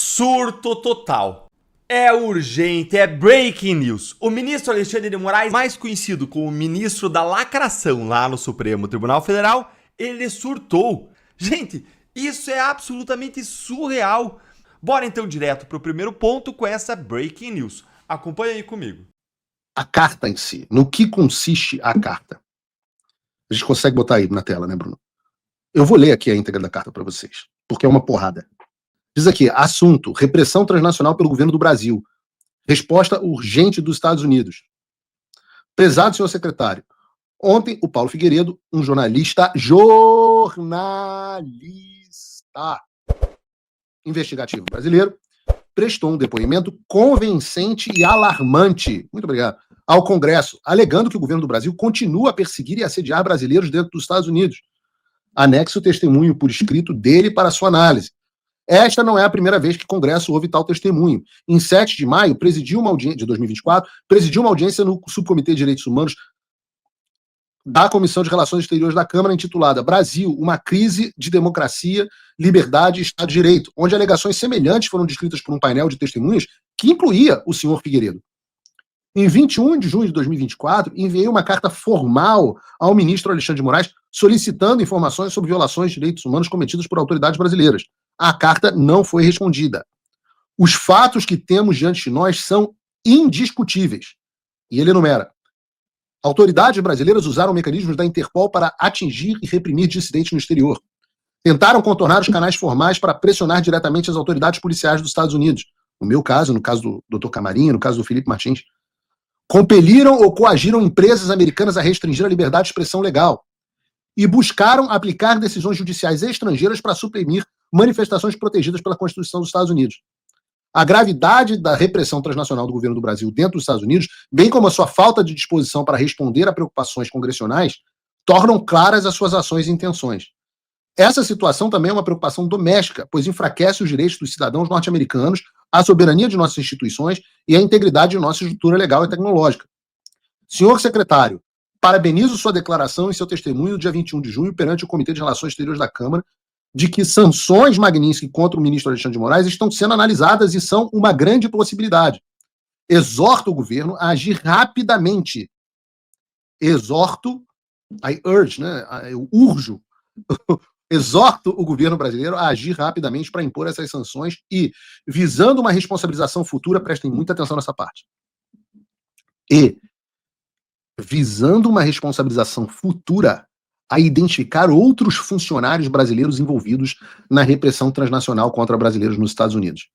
Surto total. É urgente, é breaking news. O ministro Alexandre de Moraes, mais conhecido como ministro da lacração lá no Supremo Tribunal Federal, ele surtou. Gente, isso é absolutamente surreal. Bora então direto para o primeiro ponto com essa breaking news. Acompanha aí comigo. A carta em si, no que consiste a carta? A gente consegue botar aí na tela, né, Bruno? Eu vou ler aqui a íntegra da carta para vocês, porque é uma porrada. Diz aqui, assunto, repressão transnacional pelo governo do Brasil. Resposta urgente dos Estados Unidos. Prezado senhor secretário, ontem o Paulo Figueiredo, um jornalista investigativo brasileiro, prestou um depoimento convincente e alarmante, muito obrigado, ao Congresso, alegando que o governo do Brasil continua a perseguir e assediar brasileiros dentro dos Estados Unidos. Anexo o testemunho por escrito dele para sua análise. Esta não é a primeira vez que o Congresso ouve tal testemunho. Em 7 de maio, de 2024, presidiu uma audiência no Subcomitê de Direitos Humanos da Comissão de Relações Exteriores da Câmara, intitulada Brasil, uma crise de democracia, liberdade e Estado de Direito, onde alegações semelhantes foram descritas por um painel de testemunhas que incluía o senhor Figueiredo. Em 21 de junho de 2024, enviei uma carta formal ao ministro Alexandre de Moraes solicitando informações sobre violações de direitos humanos cometidas por autoridades brasileiras. A carta não foi respondida. Os fatos que temos diante de nós são indiscutíveis. E ele enumera. Autoridades brasileiras usaram mecanismos da Interpol para atingir e reprimir dissidentes no exterior. Tentaram contornar os canais formais para pressionar diretamente as autoridades policiais dos Estados Unidos. No meu caso, no caso do Dr. Camarinha, no caso do Felipe Martins. Compeliram ou coagiram empresas americanas a restringir a liberdade de expressão legal. E buscaram aplicar decisões judiciais estrangeiras para suprimir manifestações protegidas pela Constituição dos Estados Unidos. A gravidade da repressão transnacional do governo do Brasil dentro dos Estados Unidos, bem como a sua falta de disposição para responder a preocupações congressionais, tornam claras as suas ações e intenções. Essa situação também é uma preocupação doméstica, pois enfraquece os direitos dos cidadãos norte-americanos, a soberania de nossas instituições e a integridade de nossa estrutura legal e tecnológica. Senhor secretário, parabenizo sua declaração e seu testemunho no dia 21 de junho perante o Comitê de Relações Exteriores da Câmara de que sanções Magnitsky contra o ministro Alexandre de Moraes estão sendo analisadas e são uma grande possibilidade. Exorto o governo a agir rapidamente. Exorto, I urge, né? Eu urjo, exorto o governo brasileiro a agir rapidamente para impor essas sanções e, visando uma responsabilização futura, prestem muita atenção nessa parte. E, visando uma responsabilização futura, a identificar outros funcionários brasileiros envolvidos na repressão transnacional contra brasileiros nos Estados Unidos.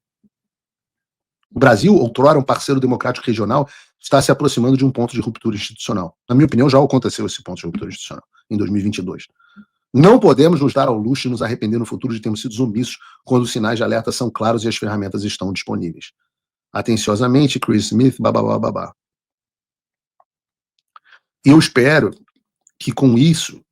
O Brasil, outrora um parceiro democrático regional, está se aproximando de um ponto de ruptura institucional. Na minha opinião, já aconteceu esse ponto de ruptura institucional, em 2022. Não podemos nos dar ao luxo de nos arrepender no futuro de termos sido omissos quando os sinais de alerta são claros e as ferramentas estão disponíveis. Atenciosamente, Chris Smith, babá. Eu espero que com isso,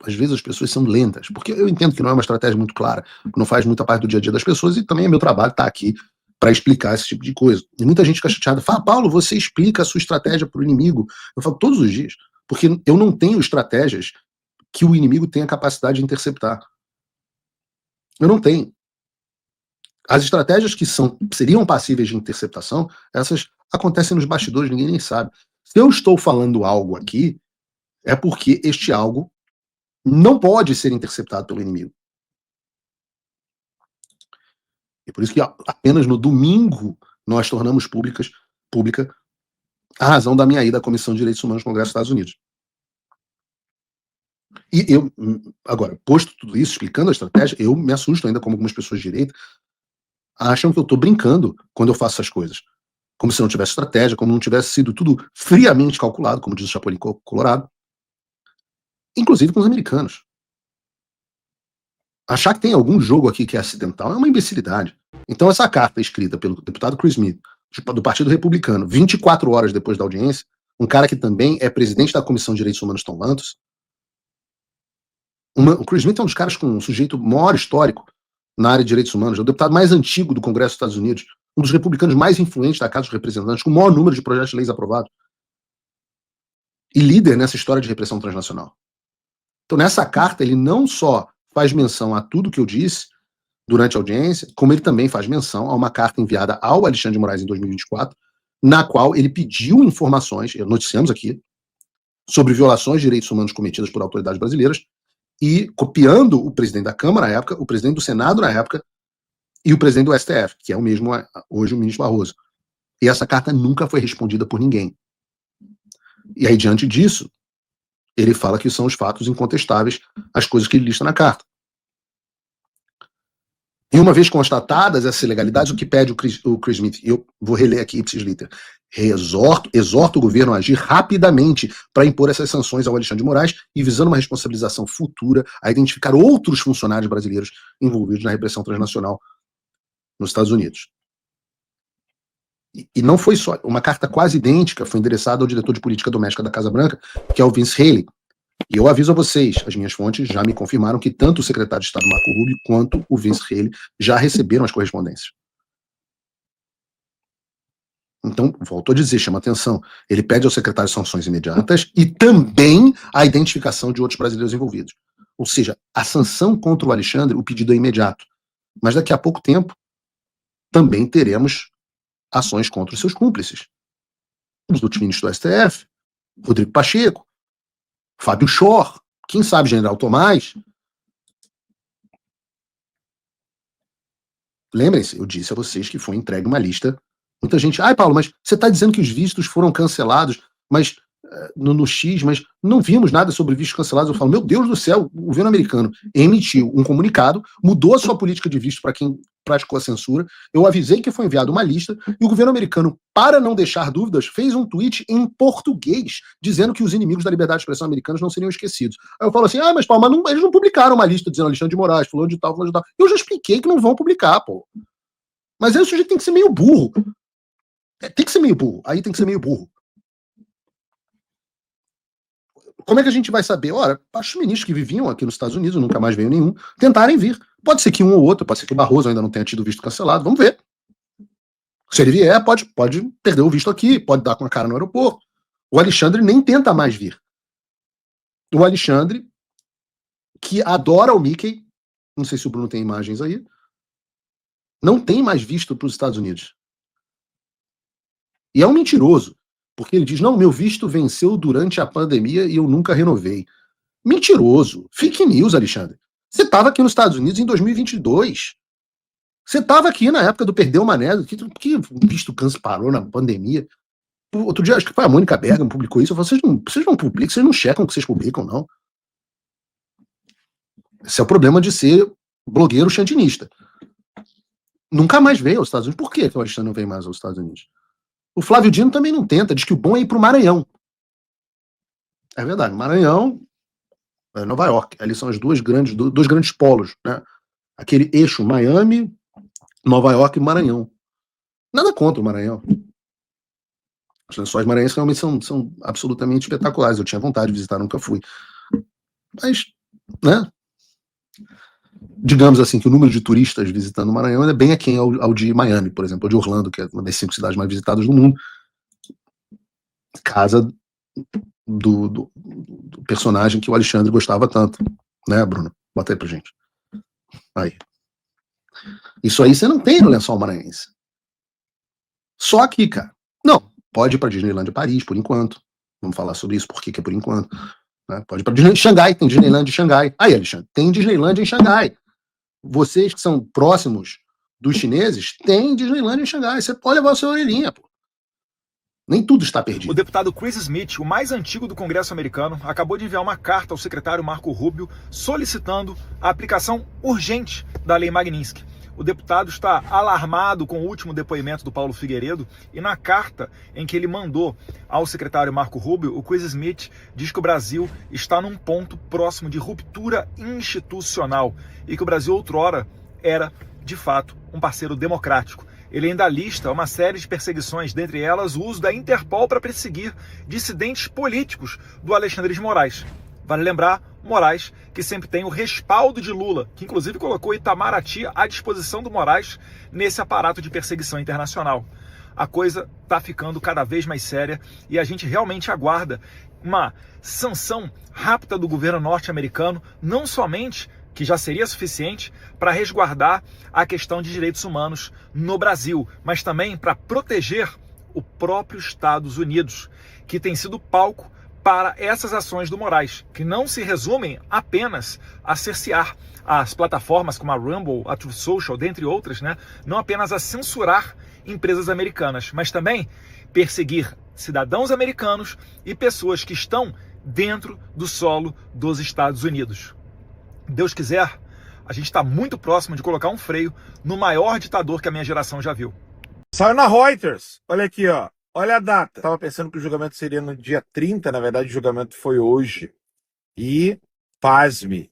às vezes as pessoas são lentas, porque eu entendo que não é uma estratégia muito clara, não faz muita parte do dia a dia das pessoas e também é meu trabalho estar aqui para explicar esse tipo de coisa. E muita gente fica chateada, fala, Paulo, você explica a sua estratégia para o inimigo. Eu falo todos os dias, porque eu não tenho estratégias que o inimigo tenha capacidade de interceptar. Eu não tenho. As estratégias que seriam passíveis de interceptação, essas acontecem nos bastidores, ninguém nem sabe. Se eu estou falando algo aqui, é porque este algo não pode ser interceptado pelo inimigo. E por isso que apenas no domingo nós tornamos pública a razão da minha ida à Comissão de Direitos Humanos do Congresso dos Estados Unidos. E eu, agora, posto tudo isso, explicando a estratégia, eu me assusto ainda como algumas pessoas de direita acham que eu estou brincando quando eu faço essas coisas. Como se não tivesse estratégia, como não tivesse sido tudo friamente calculado, como diz o Chapolin Colorado. Inclusive com os americanos. Achar que tem algum jogo aqui que é acidental é uma imbecilidade. Então essa carta escrita pelo deputado Chris Smith, do Partido Republicano, 24 horas depois da audiência, um cara que também é presidente da Comissão de Direitos Humanos Tom Lantos, o Chris Smith é um dos caras com um sujeito maior histórico na área de direitos humanos, é o deputado mais antigo do Congresso dos Estados Unidos, um dos republicanos mais influentes da Casa dos Representantes, com o maior número de projetos de leis aprovados, e líder nessa história de repressão transnacional. Então nessa carta ele não só faz menção a tudo que eu disse, durante a audiência, como ele também faz menção a uma carta enviada ao Alexandre de Moraes em 2024, na qual ele pediu informações, noticiamos aqui, sobre violações de direitos humanos cometidas por autoridades brasileiras, e copiando o presidente da Câmara na época, o presidente do Senado na época, e o presidente do STF, que é o mesmo hoje o ministro Barroso. E essa carta nunca foi respondida por ninguém. E aí, diante disso, ele fala que são os fatos incontestáveis, as coisas que ele lista na carta. E uma vez constatadas essas ilegalidades, o que pede o Chris Smith, e eu vou reler aqui ipsis liter, exorta o governo a agir rapidamente para impor essas sanções ao Alexandre de Moraes e visando uma responsabilização futura a identificar outros funcionários brasileiros envolvidos na repressão transnacional nos Estados Unidos. E não foi só, uma carta quase idêntica foi endereçada ao diretor de política doméstica da Casa Branca, que é o Vince Haley. E eu aviso a vocês, as minhas fontes já me confirmaram que tanto o secretário de Estado Marco Rubio quanto o Vince Haley já receberam as correspondências. Então, volto a dizer, chama atenção, ele pede ao secretário sanções imediatas e também a identificação de outros brasileiros envolvidos. Ou seja, a sanção contra o Alexandre, o pedido é imediato. Mas daqui a pouco tempo, também teremos ações contra os seus cúmplices. Os últimos ministros do STF, Rodrigo Pacheco, Fábio Schor, quem sabe General Tomás. Lembrem-se, eu disse a vocês que foi entregue uma lista. Muita gente, Paulo, mas você está dizendo que os vistos foram cancelados, mas no X, mas não vimos nada sobre vistos cancelados. Eu falo, meu Deus do céu, o governo americano emitiu um comunicado, mudou a sua política de visto para quem praticou a censura. Eu avisei que foi enviada uma lista e o governo americano, para não deixar dúvidas, fez um tweet em português dizendo que os inimigos da liberdade de expressão americanos não seriam esquecidos. Aí eu falo assim, mas Paulo, mas eles não publicaram uma lista dizendo Alexandre de Moraes, fulano de tal, fulano de tal. Eu já expliquei que não vão publicar, pô. Mas aí o sujeito tem que ser meio burro. Tem que ser meio burro. Aí tem que ser meio burro. Como é que a gente vai saber? Ora, os ministros que viviam aqui nos Estados Unidos, nunca mais veio nenhum, tentarem vir. Pode ser que um ou outro, pode ser que o Barroso ainda não tenha tido visto cancelado, vamos ver. Se ele vier, pode perder o visto aqui, pode dar com a cara no aeroporto. O Alexandre nem tenta mais vir. O Alexandre, que adora o Mickey, não sei se o Bruno tem imagens aí, não tem mais visto para os Estados Unidos. E é um mentiroso. Porque ele diz, não, meu visto venceu durante a pandemia e eu nunca renovei. Mentiroso. Fake news, Alexandre. Você estava aqui nos Estados Unidos em 2022. Você estava aqui na época do Perdeu Mané, que visto parou na pandemia. Outro dia, acho que foi a Mônica Bergamo publicou isso. Eu falei, vocês não publicam, vocês não checam o que vocês publicam, não. Esse é o problema de ser blogueiro chantinista. Nunca mais veio aos Estados Unidos. Por que o Alexandre não vem mais aos Estados Unidos? O Flávio Dino também não tenta, diz que o bom é ir para o Maranhão. É verdade, Maranhão, Nova York, ali são as dois grandes polos, né? Aquele eixo Miami, Nova York e Maranhão. Nada contra o Maranhão. Os Lençóis Maranhenses realmente são absolutamente espetaculares. Eu tinha vontade de visitar, nunca fui. Mas, né? Digamos assim, que o número de turistas visitando o Maranhão é bem aquém ao de Miami, por exemplo, ou de Orlando, que é uma das 5 cidades mais visitadas do mundo. Casa do personagem que o Alexandre gostava tanto. Né, Bruno? Bota aí pra gente. Aí. Isso aí você não tem no Lençol Maranhense. Só aqui, cara. Não, pode ir pra Disneyland Paris, por enquanto. Vamos falar sobre isso, por que é por enquanto. Né? Pode ir pra Disneyland Xangai, tem Disneyland em Xangai. Aí, Alexandre, tem Disneyland em Xangai. Vocês que são próximos dos chineses, tem Disneyland em Xangai. Você pode levar a sua orelhinha, pô. Nem tudo está perdido. O deputado Chris Smith, o mais antigo do Congresso americano, acabou de enviar uma carta ao secretário Marco Rubio solicitando a aplicação urgente da Lei Magnitsky. O deputado está alarmado com o último depoimento do Paulo Figueiredo e na carta em que ele mandou ao secretário Marco Rubio, o Chris Smith diz que o Brasil está num ponto próximo de ruptura institucional e que o Brasil outrora era, de fato, um parceiro democrático. Ele ainda lista uma série de perseguições, dentre elas o uso da Interpol para perseguir dissidentes políticos do Alexandre de Moraes. Vale lembrar, Moraes, que sempre tem o respaldo de Lula, que inclusive colocou Itamaraty à disposição do Moraes nesse aparato de perseguição internacional. A coisa está ficando cada vez mais séria e a gente realmente aguarda uma sanção rápida do governo norte-americano, não somente que já seria suficiente para resguardar a questão de direitos humanos no Brasil, mas também para proteger o próprio Estados Unidos, que tem sido palco para essas ações do Moraes, que não se resumem apenas a cercear as plataformas como a Rumble, a Truth Social, dentre outras, né? Não apenas a censurar empresas americanas, mas também perseguir cidadãos americanos e pessoas que estão dentro do solo dos Estados Unidos. Deus quiser, a gente está muito próximo de colocar um freio no maior ditador que a minha geração já viu. Saiu na Reuters. Olha aqui, ó. Olha a data. Tava pensando que o julgamento seria no dia 30, na verdade o julgamento foi hoje. E, pasme,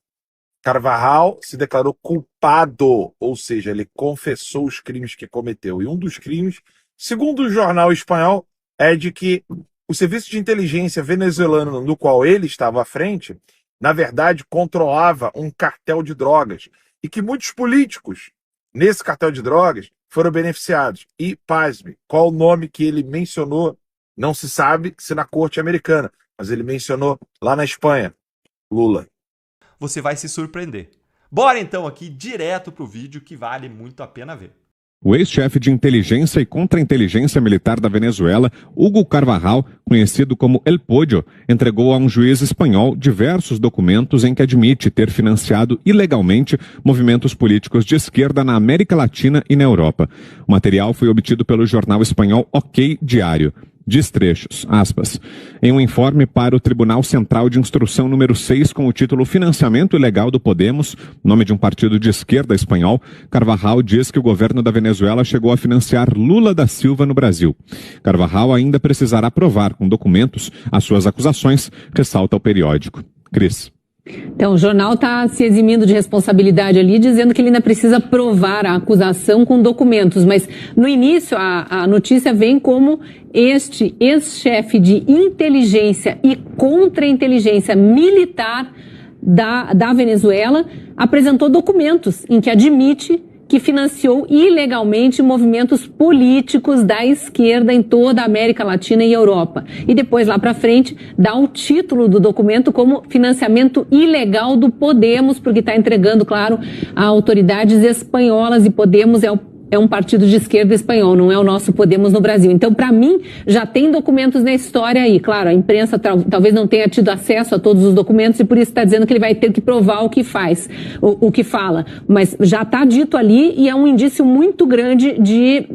Carvajal se declarou culpado, ou seja, ele confessou os crimes que cometeu. E um dos crimes, segundo o jornal espanhol, é de que o serviço de inteligência venezuelano no qual ele estava à frente, na verdade, controlava um cartel de drogas e que muitos políticos nesse cartel de drogas foram beneficiados. E, pasme, qual o nome que ele mencionou? Não se sabe se na corte americana, mas ele mencionou lá na Espanha, Lula. Você vai se surpreender. Bora então aqui direto pro vídeo que vale muito a pena ver. O ex-chefe de inteligência e contra-inteligência militar da Venezuela, Hugo Carvajal, conhecido como El Pollo, entregou a um juiz espanhol diversos documentos em que admite ter financiado ilegalmente movimentos políticos de esquerda na América Latina e na Europa. O material foi obtido pelo jornal espanhol OK Diário. Diz trechos, aspas, em um informe para o Tribunal Central de Instrução número 6 com o título Financiamento Ilegal do Podemos, nome de um partido de esquerda espanhol, Carvajal diz que o governo da Venezuela chegou a financiar Lula da Silva no Brasil. Carvajal ainda precisará provar com documentos as suas acusações, ressalta o periódico. Cris. Então, o jornal está se eximindo de responsabilidade ali, dizendo que ele ainda precisa provar a acusação com documentos. Mas, no início, a notícia vem como este ex-chefe de inteligência e contra-inteligência militar da Venezuela apresentou documentos em que admite que financiou ilegalmente movimentos políticos da esquerda em toda a América Latina e Europa. E depois, lá para frente, dá o título do documento como financiamento ilegal do Podemos, porque está entregando, claro, a autoridades espanholas, e Podemos é um partido de esquerda espanhol, não é o nosso Podemos no Brasil. Então, para mim, já tem documentos na história aí. Claro, a imprensa talvez não tenha tido acesso a todos os documentos e por isso está dizendo que ele vai ter que provar o que faz, o que fala. Mas já está dito ali e é um indício muito grande de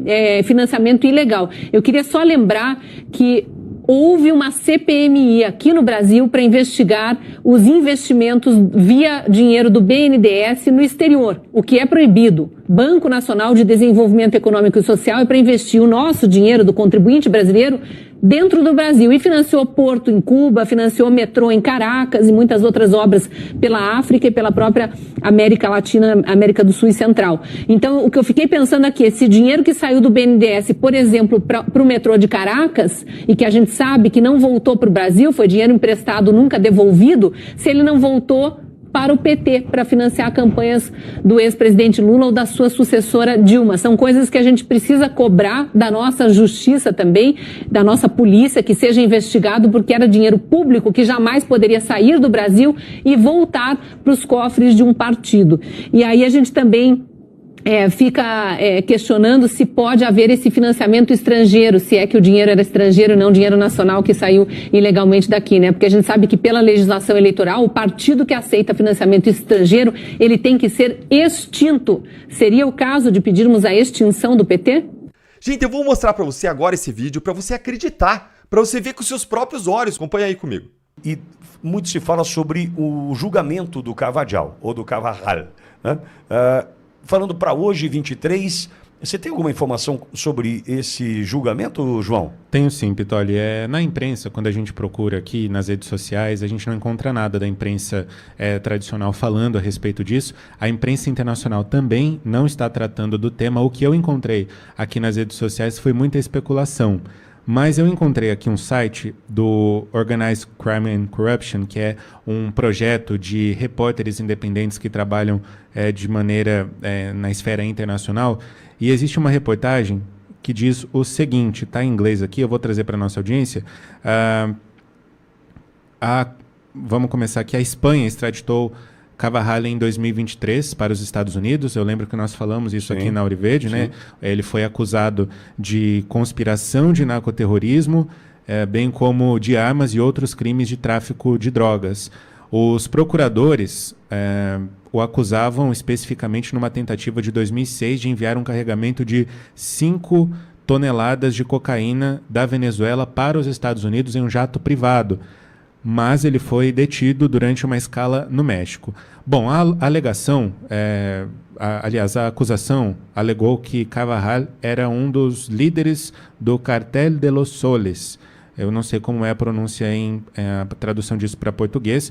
financiamento ilegal. Eu queria só lembrar que houve uma CPMI aqui no Brasil para investigar os investimentos via dinheiro do BNDES no exterior, o que é proibido. Banco Nacional de Desenvolvimento Econômico e Social é para investir o nosso dinheiro do contribuinte brasileiro dentro do Brasil e financiou porto em Cuba, financiou metrô em Caracas e muitas outras obras pela África e pela própria América Latina, América do Sul e Central. Então, o que eu fiquei pensando aqui, esse dinheiro que saiu do BNDES, por exemplo, para o metrô de Caracas, e que a gente sabe que não voltou para o Brasil, foi dinheiro emprestado, nunca devolvido, se ele não voltou para o PT, para financiar campanhas do ex-presidente Lula ou da sua sucessora Dilma. São coisas que a gente precisa cobrar da nossa justiça também, da nossa polícia, que seja investigado, porque era dinheiro público que jamais poderia sair do Brasil e voltar para os cofres de um partido. E aí a gente também fica questionando se pode haver esse financiamento estrangeiro, se é que o dinheiro era estrangeiro, não dinheiro nacional que saiu ilegalmente daqui, né? Porque a gente sabe que pela legislação eleitoral, o partido que aceita financiamento estrangeiro, ele tem que ser extinto. Seria o caso de pedirmos a extinção do PT? Gente, eu vou mostrar pra você agora esse vídeo pra você acreditar, pra você ver com seus próprios olhos. Acompanha aí comigo. E muito se fala sobre o julgamento do Carvajal, ou do Carvajal, né? Falando para hoje, 23, você tem alguma informação sobre esse julgamento, João? Tenho sim, Pitoli. Na imprensa, quando a gente procura aqui nas redes sociais, a gente não encontra nada da imprensa tradicional falando a respeito disso. A imprensa internacional também não está tratando do tema. O que eu encontrei aqui nas redes sociais foi muita especulação. Mas eu encontrei aqui um site do Organized Crime and Corruption, que é um projeto de repórteres independentes que trabalham de maneira na esfera internacional. E existe uma reportagem que diz o seguinte, está em inglês aqui, eu vou trazer para a nossa audiência. Vamos começar aqui. A Espanha extraditou Carvajal em 2023 para os Estados Unidos. Eu lembro que nós falamos isso aqui na Auriverde, né? Ele foi acusado de conspiração de narcoterrorismo, bem como de armas e outros crimes de tráfico de drogas. Os procuradores o acusavam especificamente numa tentativa de 2006 de enviar um carregamento de 5 toneladas de cocaína da Venezuela para os Estados Unidos em um jato privado, mas ele foi detido durante uma escala no México. Bom, a alegação, a acusação alegou que Carvajal era um dos líderes do Cartel de los Soles. Eu não sei como é a pronúncia a tradução disso para português.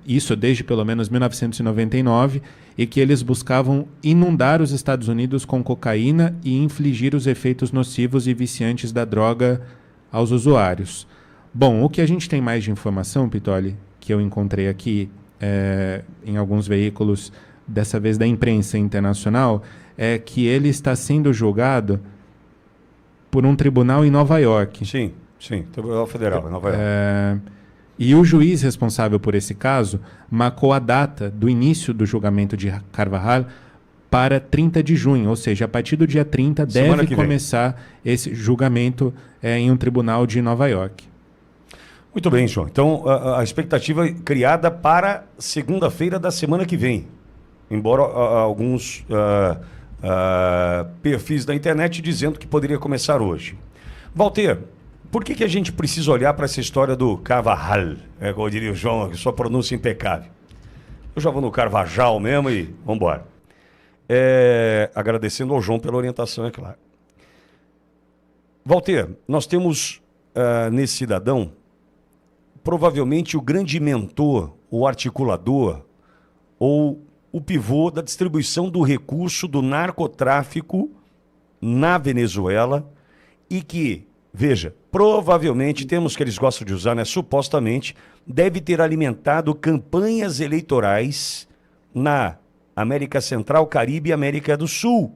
Isso desde pelo menos 1999, e que eles buscavam inundar os Estados Unidos com cocaína e infligir os efeitos nocivos e viciantes da droga aos usuários. Bom, o que a gente tem mais de informação, Pitoli, que eu encontrei aqui em alguns veículos, dessa vez da imprensa internacional, é que ele está sendo julgado por um tribunal em Nova York. Sim, Tribunal Federal, em Nova York. E o juiz responsável por esse caso marcou a data do início do julgamento de Carvajal para 30 de junho, ou seja, a partir do dia 30 deve começar esse julgamento em um tribunal de Nova York. Muito bem, João. Então, a expectativa criada para segunda-feira da semana que vem. Embora alguns perfis da internet dizendo que poderia começar hoje. Walter, por que a gente precisa olhar para essa história do Carvajal? Como diria o João, sua pronúncia impecável. Eu já vou no Carvajal mesmo e vamos embora. Agradecendo ao João pela orientação, é claro. Walter, nós temos nesse cidadão provavelmente o grande mentor, o articulador ou o pivô da distribuição do recurso do narcotráfico na Venezuela e que, veja, provavelmente, temos que eles gostam de usar, né? Supostamente, deve ter alimentado campanhas eleitorais na América Central, Caribe e América do Sul.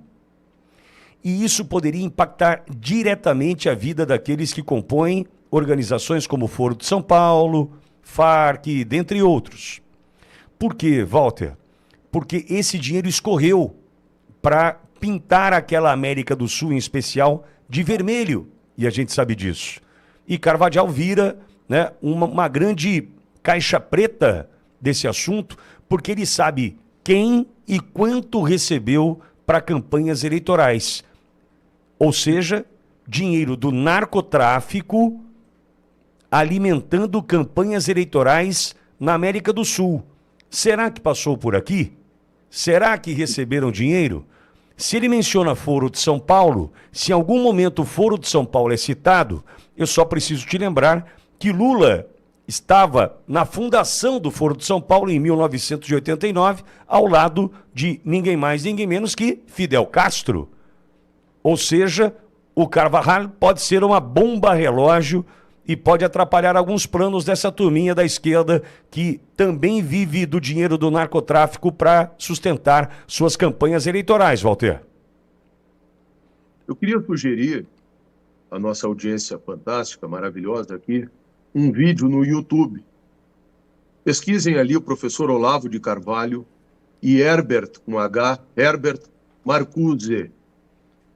E isso poderia impactar diretamente a vida daqueles que compõem organizações como o Foro de São Paulo, FARC, dentre outros. Por quê, Walter? Porque esse dinheiro escorreu para pintar aquela América do Sul, em especial, de vermelho. E a gente sabe disso. E Carvajal vira, né, uma grande caixa preta desse assunto, porque ele sabe quem e quanto recebeu para campanhas eleitorais. Ou seja, dinheiro do narcotráfico alimentando campanhas eleitorais na América do Sul. Será que passou por aqui? Será que receberam dinheiro? Se ele menciona Foro de São Paulo, se em algum momento o Foro de São Paulo é citado, eu só preciso te lembrar que Lula estava na fundação do Foro de São Paulo em 1989, ao lado de ninguém mais, ninguém menos que Fidel Castro. Ou seja, o Carvajal pode ser uma bomba relógio e pode atrapalhar alguns planos dessa turminha da esquerda que também vive do dinheiro do narcotráfico para sustentar suas campanhas eleitorais, Walter. Eu queria sugerir à nossa audiência fantástica, maravilhosa aqui, um vídeo no YouTube. Pesquisem ali o professor Olavo de Carvalho e Herbert, com H, Herbert Marcuse,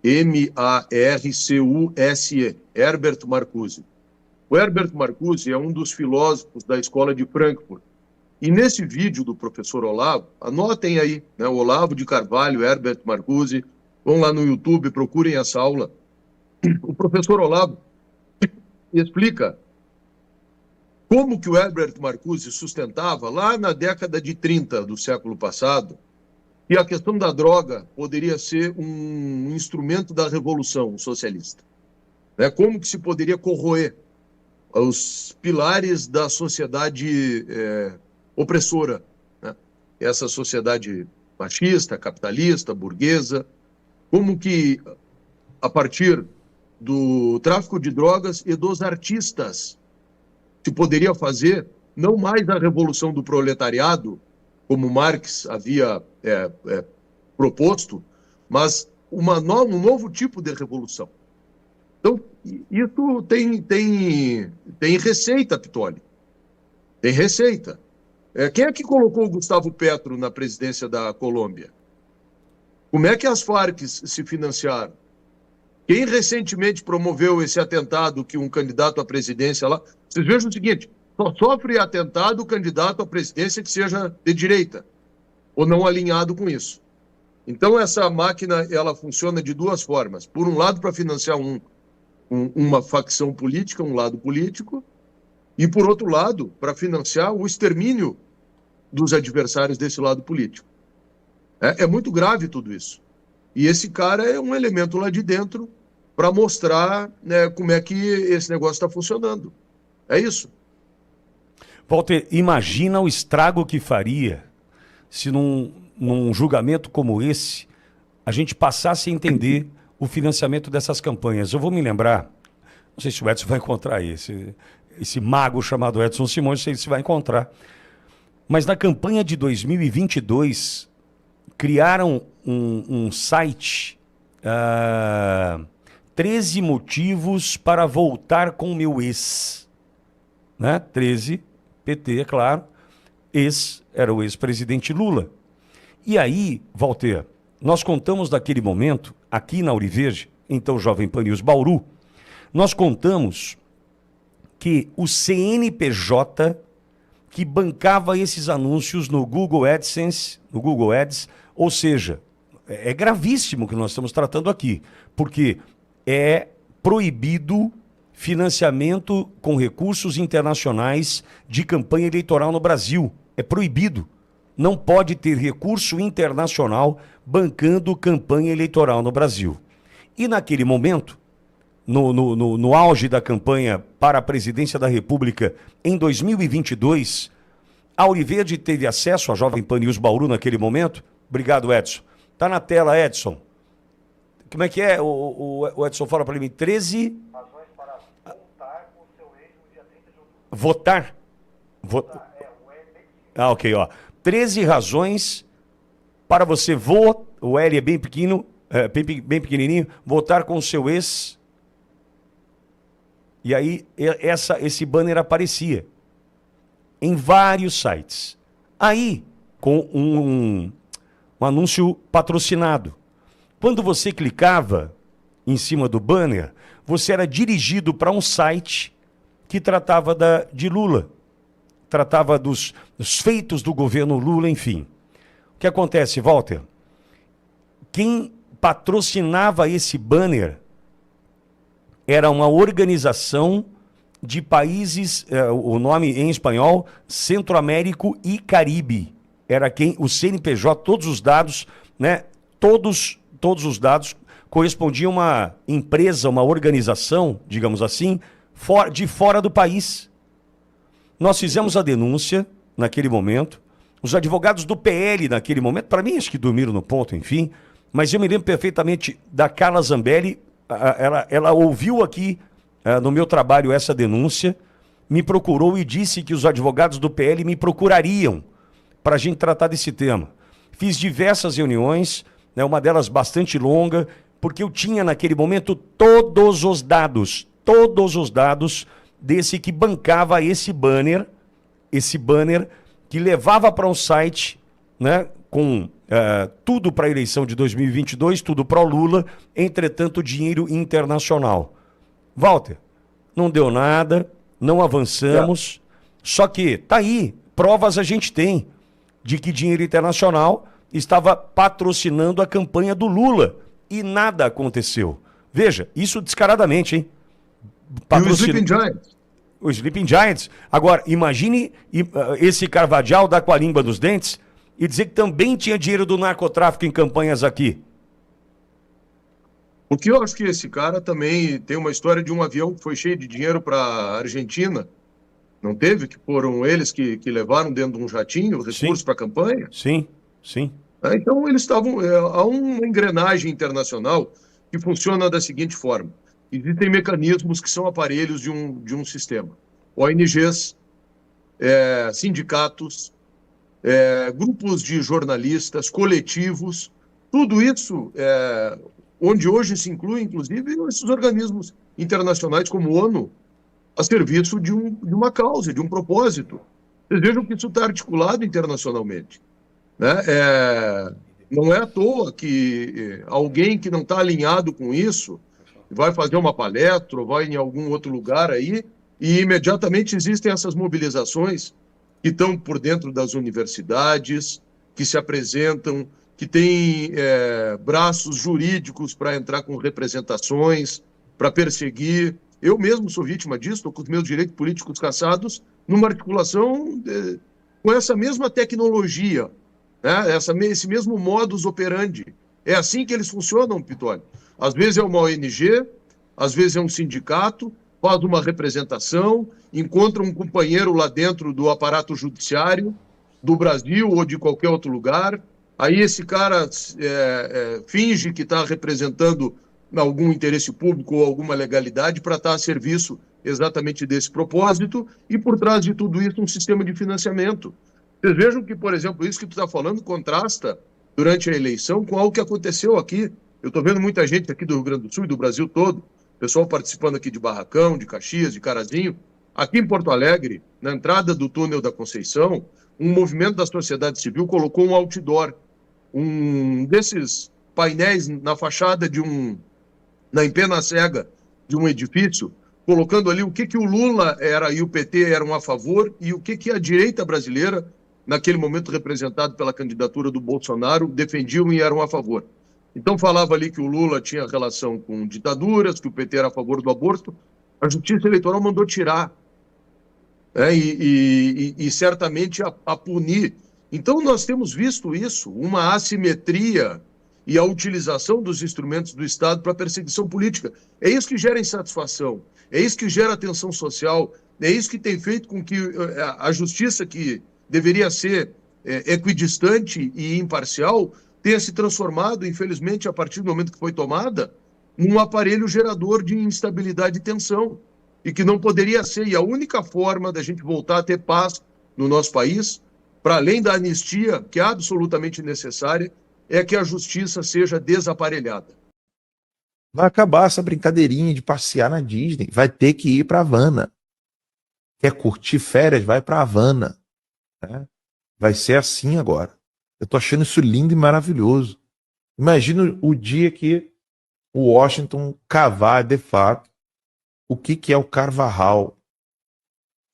M-A-R-C-U-S-E, Herbert Marcuse. O Herbert Marcuse é um dos filósofos da escola de Frankfurt. E nesse vídeo do professor Olavo, anotem aí, né, Olavo de Carvalho, Herbert Marcuse, vão lá no YouTube, procurem essa aula. O professor Olavo explica como que o Herbert Marcuse sustentava, lá na década de 30 do século passado, que a questão da droga poderia ser um instrumento da revolução socialista. Né? Como que se poderia corroer os pilares da sociedade opressora, né? Essa sociedade machista, capitalista, burguesa, como que a partir do tráfico de drogas e dos artistas se poderia fazer não mais a revolução do proletariado, como Marx havia proposto, mas um novo tipo de revolução. Então, isso tem receita, Pitoli. Tem receita. Quem é que colocou o Gustavo Petro na presidência da Colômbia? Como é que as Farc se financiaram? Quem recentemente promoveu esse atentado que um candidato à presidência lá... Vocês vejam o seguinte, só sofre atentado o candidato à presidência que seja de direita, ou não alinhado com isso. Então, essa máquina, ela funciona de duas formas. Por um lado, para financiar uma facção política, um lado político, e, por outro lado, para financiar o extermínio dos adversários desse lado político. É muito grave tudo isso. E esse cara é um elemento lá de dentro para mostrar, né, como é que esse negócio está funcionando. É isso. Walter, imagina o estrago que faria se num julgamento como esse a gente passasse a entender o financiamento dessas campanhas. Eu vou me lembrar, não sei se o Edson vai encontrar esse mago chamado Edson Simões, não sei se vai encontrar, mas na campanha de 2022 criaram um site, 13 motivos para voltar com meu ex, né? 13, PT, é claro, era o ex-presidente Lula. E aí, Walter, nós contamos naquele momento, aqui na Auriverde, então Jovem Pan News Bauru, nós contamos que o CNPJ que bancava esses anúncios no Google AdSense, no Google Ads, ou seja, é gravíssimo o que nós estamos tratando aqui, porque é proibido financiamento com recursos internacionais de campanha eleitoral no Brasil. É proibido. Não pode ter recurso internacional bancando campanha eleitoral no Brasil. E naquele momento, no auge da campanha para a presidência da República em 2022, a Auriverde teve acesso à Jovem Pan News Bauru naquele momento. Obrigado, Edson. Tá na tela, Edson. Como é que é? O Edson fala para mim, 13... razões para voltar com o seu ex no dia 30 de outubro. Votar? Ok, ó. 13 razões para você o L é bem pequeno, bem pequenininho, votar com o seu ex. E aí esse banner aparecia em vários sites. Aí, com um anúncio patrocinado. Quando você clicava em cima do banner, você era dirigido para um site que tratava de Lula, tratava dos feitos do governo Lula, enfim. O que acontece, Walter? Quem patrocinava esse banner era uma organização de países, o nome em espanhol, Centro-Américo e Caribe. Era o CNPJ, todos os dados, né? Todos os dados correspondiam a uma empresa, uma organização, digamos assim, de fora do país. Nós fizemos a denúncia naquele momento, os advogados do PL naquele momento, para mim acho que dormiram no ponto, enfim, mas eu me lembro perfeitamente da Carla Zambelli, ela ouviu aqui no meu trabalho essa denúncia, me procurou e disse que os advogados do PL me procurariam para a gente tratar desse tema. Fiz diversas reuniões, né, uma delas bastante longa, porque eu tinha naquele momento todos os dados desse que bancava esse banner que levava para um site, né, com tudo para a eleição de 2022, tudo para o Lula, entretanto dinheiro internacional. Walter, não deu nada, não avançamos, só que tá aí, provas a gente tem de que dinheiro internacional estava patrocinando a campanha do Lula e nada aconteceu. Veja, isso descaradamente, hein? E o Sleeping Giants? O Sleeping Giants. Agora, imagine esse Carvajal dar com a língua dos dentes e dizer que também tinha dinheiro do narcotráfico em campanhas aqui. Porque eu acho que esse cara também tem uma história de um avião que foi cheio de dinheiro para a Argentina. Não teve? Que foram eles que levaram dentro de um jatinho recursos para a campanha? Sim. Então, eles estavam... há uma engrenagem internacional que funciona da seguinte forma. Existem mecanismos que são aparelhos de um sistema. ONGs, sindicatos, grupos de jornalistas, coletivos, tudo isso, onde hoje se inclui, inclusive, esses organismos internacionais como a ONU, a serviço de uma causa, de um propósito. Vocês vejam que isso está articulado internacionalmente, né? Não é à toa que alguém que não está alinhado com isso vai fazer uma palestra ou vai em algum outro lugar aí e imediatamente existem essas mobilizações que estão por dentro das universidades, que se apresentam, que têm braços jurídicos para entrar com representações, para perseguir. Eu mesmo sou vítima disso, estou com os meus direitos políticos cassados numa articulação com essa mesma tecnologia, né? Esse mesmo modus operandi. É assim que eles funcionam, Pitoli. Às vezes é uma ONG, às vezes é um sindicato, faz uma representação, encontra um companheiro lá dentro do aparato judiciário do Brasil ou de qualquer outro lugar, aí esse cara finge que está representando algum interesse público ou alguma legalidade para estar a serviço exatamente desse propósito, e por trás de tudo isso um sistema de financiamento. Vocês vejam que, por exemplo, isso que tu está falando contrasta durante a eleição com algo que aconteceu aqui. Eu estou vendo muita gente aqui do Rio Grande do Sul e do Brasil todo, pessoal participando aqui de Barracão, de Caxias, de Carazinho. Aqui em Porto Alegre, na entrada do túnel da Conceição, um movimento da sociedade civil colocou um outdoor, um desses painéis na fachada na empena cega de um edifício, colocando ali o que o Lula era e o PT eram a favor e o que a direita brasileira, naquele momento representado pela candidatura do Bolsonaro, defendiam e eram a favor. Então falava ali que o Lula tinha relação com ditaduras, que o PT era a favor do aborto. A Justiça Eleitoral mandou tirar, e certamente a punir. Então nós temos visto isso, uma assimetria e a utilização dos instrumentos do Estado para perseguição política. É isso que gera insatisfação, é isso que gera tensão social, é isso que tem feito com que a justiça, que deveria ser equidistante e imparcial, tenha se transformado, infelizmente, a partir do momento que foi tomada, num aparelho gerador de instabilidade e tensão, e que não poderia ser. E a única forma da gente voltar a ter paz no nosso país, para além da anistia, que é absolutamente necessária, é que a justiça seja desaparelhada. Vai acabar essa brincadeirinha de passear na Disney. Vai ter que ir para Havana. Quer curtir férias? Vai para Havana. Né? Vai ser assim agora. Eu tô achando isso lindo e maravilhoso. Imagina o dia que o Washington cavar de fato o que é o Carvajal,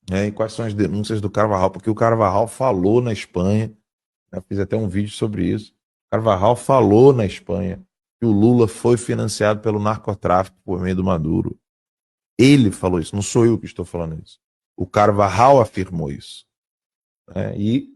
né? E quais são as denúncias do Carvajal, porque o Carvajal falou na Espanha, eu fiz até um vídeo sobre isso. O Carvajal falou na Espanha que o Lula foi financiado pelo narcotráfico por meio do Maduro. Ele falou isso, não sou eu que estou falando isso. O Carvajal afirmou isso, né? E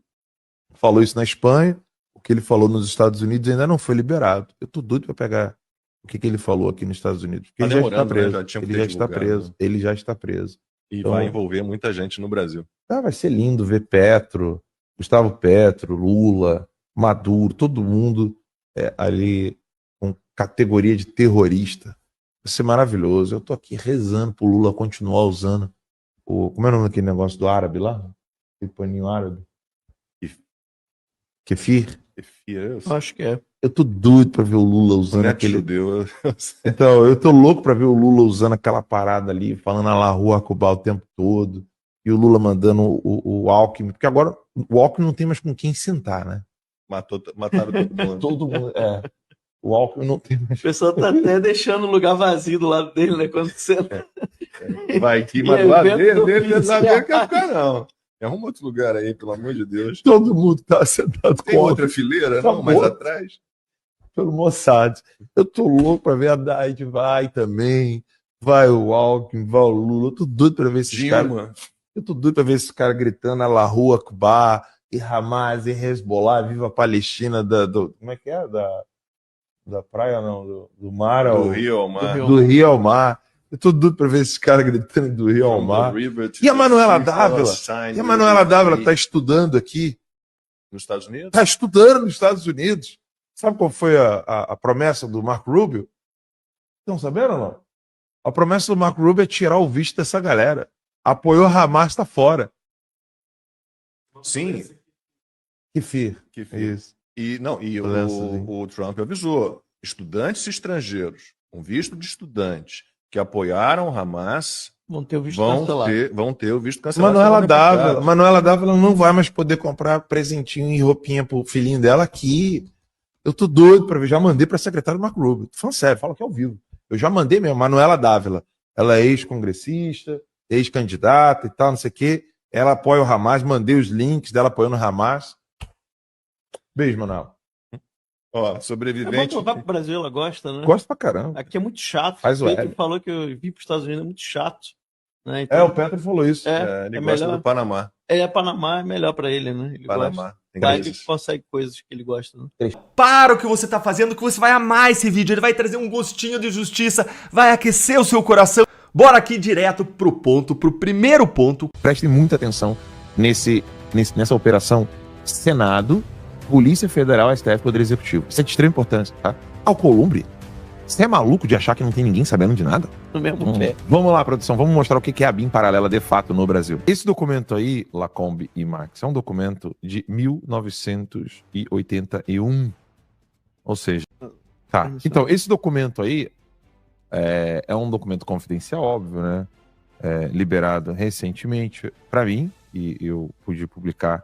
falou isso na Espanha. O que ele falou nos Estados Unidos ainda não foi liberado. Eu tô doido para pegar o que ele falou aqui nos Estados Unidos. Porque ele já está preso. Né? Já ele já está preso. Né? Ele já está preso. E então, vai envolver muita gente no Brasil. Vai ser lindo ver Petro, Gustavo Petro, Lula, Maduro, todo mundo ali com categoria de terrorista. Vai ser maravilhoso. Eu tô aqui rezando pro Lula continuar usando como é o nome daquele negócio do árabe lá? Aquele paninho árabe. Kefir? Acho que é. Eu tô doido pra ver o Lula usando aquele... Judeu. Então, eu tô louco pra ver o Lula usando aquela parada ali, falando a La Rua Cuba o tempo todo, e o Lula mandando o Alckmin, porque agora o Alckmin não tem mais com quem sentar, né? Mataram todo mundo. Todo mundo, O Alckmin não tem mais... O pessoal tá até deixando o lugar vazio do lado dele, né? Quando você... Vai aqui, mas do lado dele não sabe que é ficar, não. Arruma outro lugar aí, pelo amor de Deus. Todo mundo tá sentado com outra fileira, não? Mais atrás? Pelo Mossad. Eu tô louco pra ver a Haddad, vai também. Vai o Alckmin, vai o Lula. Eu tô doido pra ver esses caras. Eu tô doido pra ver esses caras gritando a La Rua Cuba, e Hamas, e Hezbollah, viva a Palestina como é que é? Da praia, não? Do mar ao... Do rio ao mar. Do rio ao mar. Eu tô doido pra ver esses caras gritando do rio ao mar. E a Manuela Dávila? E a Manuela Dávila tá estudando aqui. Nos Estados Unidos? Tá estudando nos Estados Unidos. Sabe qual foi a promessa do Marco Rubio? Estão sabendo ou não? A promessa do Marco Rubio é tirar o visto dessa galera. Apoiou Hamas, tá fora. Sim. Kefir. Isso. E o Trump avisou: estudantes estrangeiros com visto de estudante que apoiaram Hamas Vão ter o visto cancelado. Vão ter o visto cancelado. Manuela Dávila não vai mais poder comprar presentinho e roupinha pro filhinho dela aqui. Eu tô doido pra ver. Já mandei pra secretária do Marco Rubio. Tô falando sério, falo aqui ao vivo. Eu já mandei mesmo. Manuela Dávila. Ela é ex-congressista, ex-candidata e tal, não sei o quê. Ela apoia o Hamas. Mandei os links dela apoiando o Hamas. Beijo, Manuela. Ó, É sobrevivente. bom voltar pro Brasil, ela gosta, né? Gosto pra caramba. Aqui é muito chato. Faz o O Pedro L. falou que eu vim para os Estados Unidos é muito chato. Né? Então, O Petro falou isso. Ele gosta melhor. do Panamá. Panamá é melhor para ele, né? Ele Panamá. gosta. Tem Vai coisas. que consegue coisas que ele gosta. Né? Para o que você tá fazendo, que você vai amar esse vídeo. Ele vai trazer um gostinho de justiça, vai aquecer o seu coração. Bora aqui direto pro ponto, pro primeiro ponto. Prestem muita atenção nessa operação Senado, Polícia Federal, STF, Poder Executivo. Isso é de extrema importância, tá? Alcolumbre, você é maluco de achar que não tem ninguém sabendo de nada? No mesmo pé. Vamos lá, produção, vamos mostrar o que é a BIM paralela de fato no Brasil. Esse documento aí, Lacombe e Max, é um documento de 1981. Ou seja, tá. Então, esse documento aí é um documento confidencial, óbvio, né? Liberado recentemente para mim, e eu pude publicar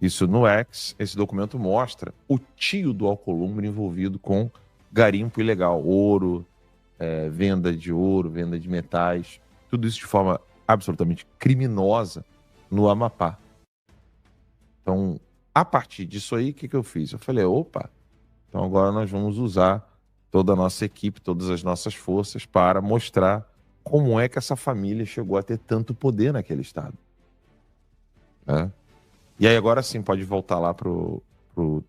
isso no X. Esse documento mostra o tio do Alcolumbre envolvido com garimpo ilegal, ouro, venda de ouro, venda de metais, tudo isso de forma absolutamente criminosa no Amapá. Então, a partir disso aí, o que eu fiz? Eu falei, opa, então agora nós vamos usar toda a nossa equipe, todas as nossas forças para mostrar como é que essa família chegou a ter tanto poder naquele estado. Né? E aí agora sim, pode voltar lá pro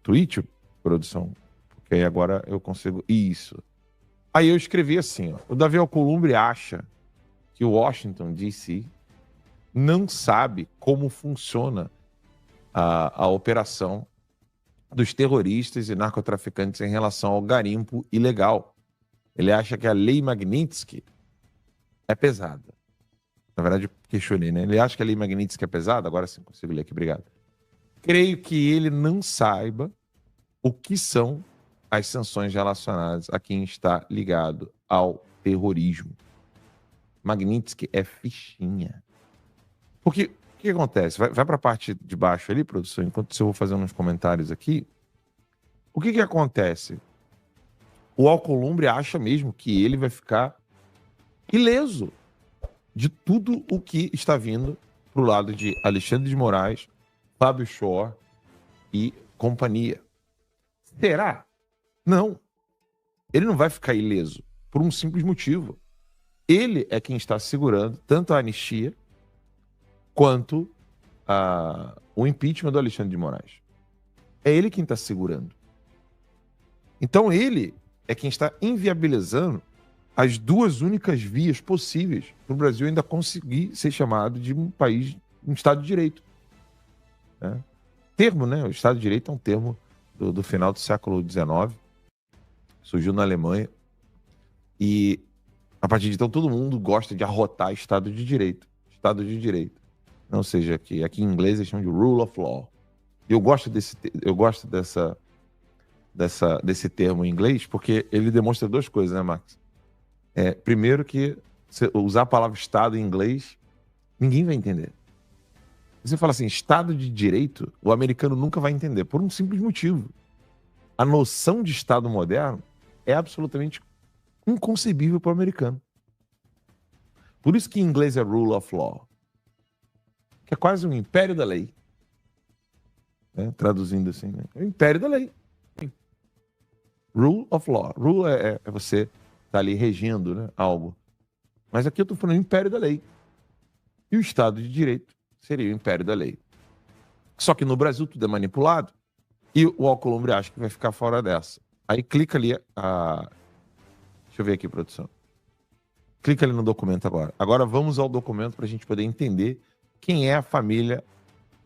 tweet, produção, porque aí agora eu consigo... Isso. Aí eu escrevi assim, ó, o Davi Alcolumbre acha que o Washington, D.C. não sabe como funciona a operação dos terroristas e narcotraficantes em relação ao garimpo ilegal. Ele acha que a Lei Magnitsky é pesada. Na verdade, eu questionei, né? Ele acha que a Lei Magnitsky é pesada? Agora sim, consigo ler aqui, obrigado. Creio que ele não saiba o que são as sanções relacionadas a quem está ligado ao terrorismo. Magnitsky é fichinha. Porque o que acontece? Vai para a parte de baixo ali, produção, enquanto eu vou fazendo uns comentários aqui. O que acontece? O Alcolumbre acha mesmo que ele vai ficar ileso de tudo o que está vindo pro lado de Alexandre de Moraes, Fábio Shor e companhia. Será? Não. Ele não vai ficar ileso por um simples motivo. Ele é quem está segurando tanto a anistia quanto o impeachment do Alexandre de Moraes. É ele quem está segurando. Então ele é quem está inviabilizando as duas únicas vias possíveis para o Brasil ainda conseguir ser chamado de um país, um Estado de Direito. Né? Termo, né? O Estado de Direito é um termo do final do século XIX, surgiu na Alemanha, e a partir de então todo mundo gosta de arrotar Estado de Direito. Estado de Direito. Ou seja, que aqui em inglês eles chamam de Rule of Law. Eu gosto desse termo em inglês porque ele demonstra duas coisas, né, Max? Primeiro que usar a palavra Estado em inglês, ninguém vai entender. Você fala assim, Estado de Direito, o americano nunca vai entender, por um simples motivo. A noção de Estado moderno é absolutamente inconcebível para o americano. Por isso que em inglês é Rule of Law, que é quase um império da lei. Né? Traduzindo assim, né? É o império da lei. Rule of Law. Rule é você tá ali regendo, né, algo. Mas aqui eu estou falando império da lei. E o Estado de Direito seria o império da lei. Só que no Brasil tudo é manipulado e o Alcolumbre acha que vai ficar fora dessa. Aí clica ali Deixa eu ver aqui, produção. Clica ali no documento agora. Agora vamos ao documento para a gente poder entender quem é a família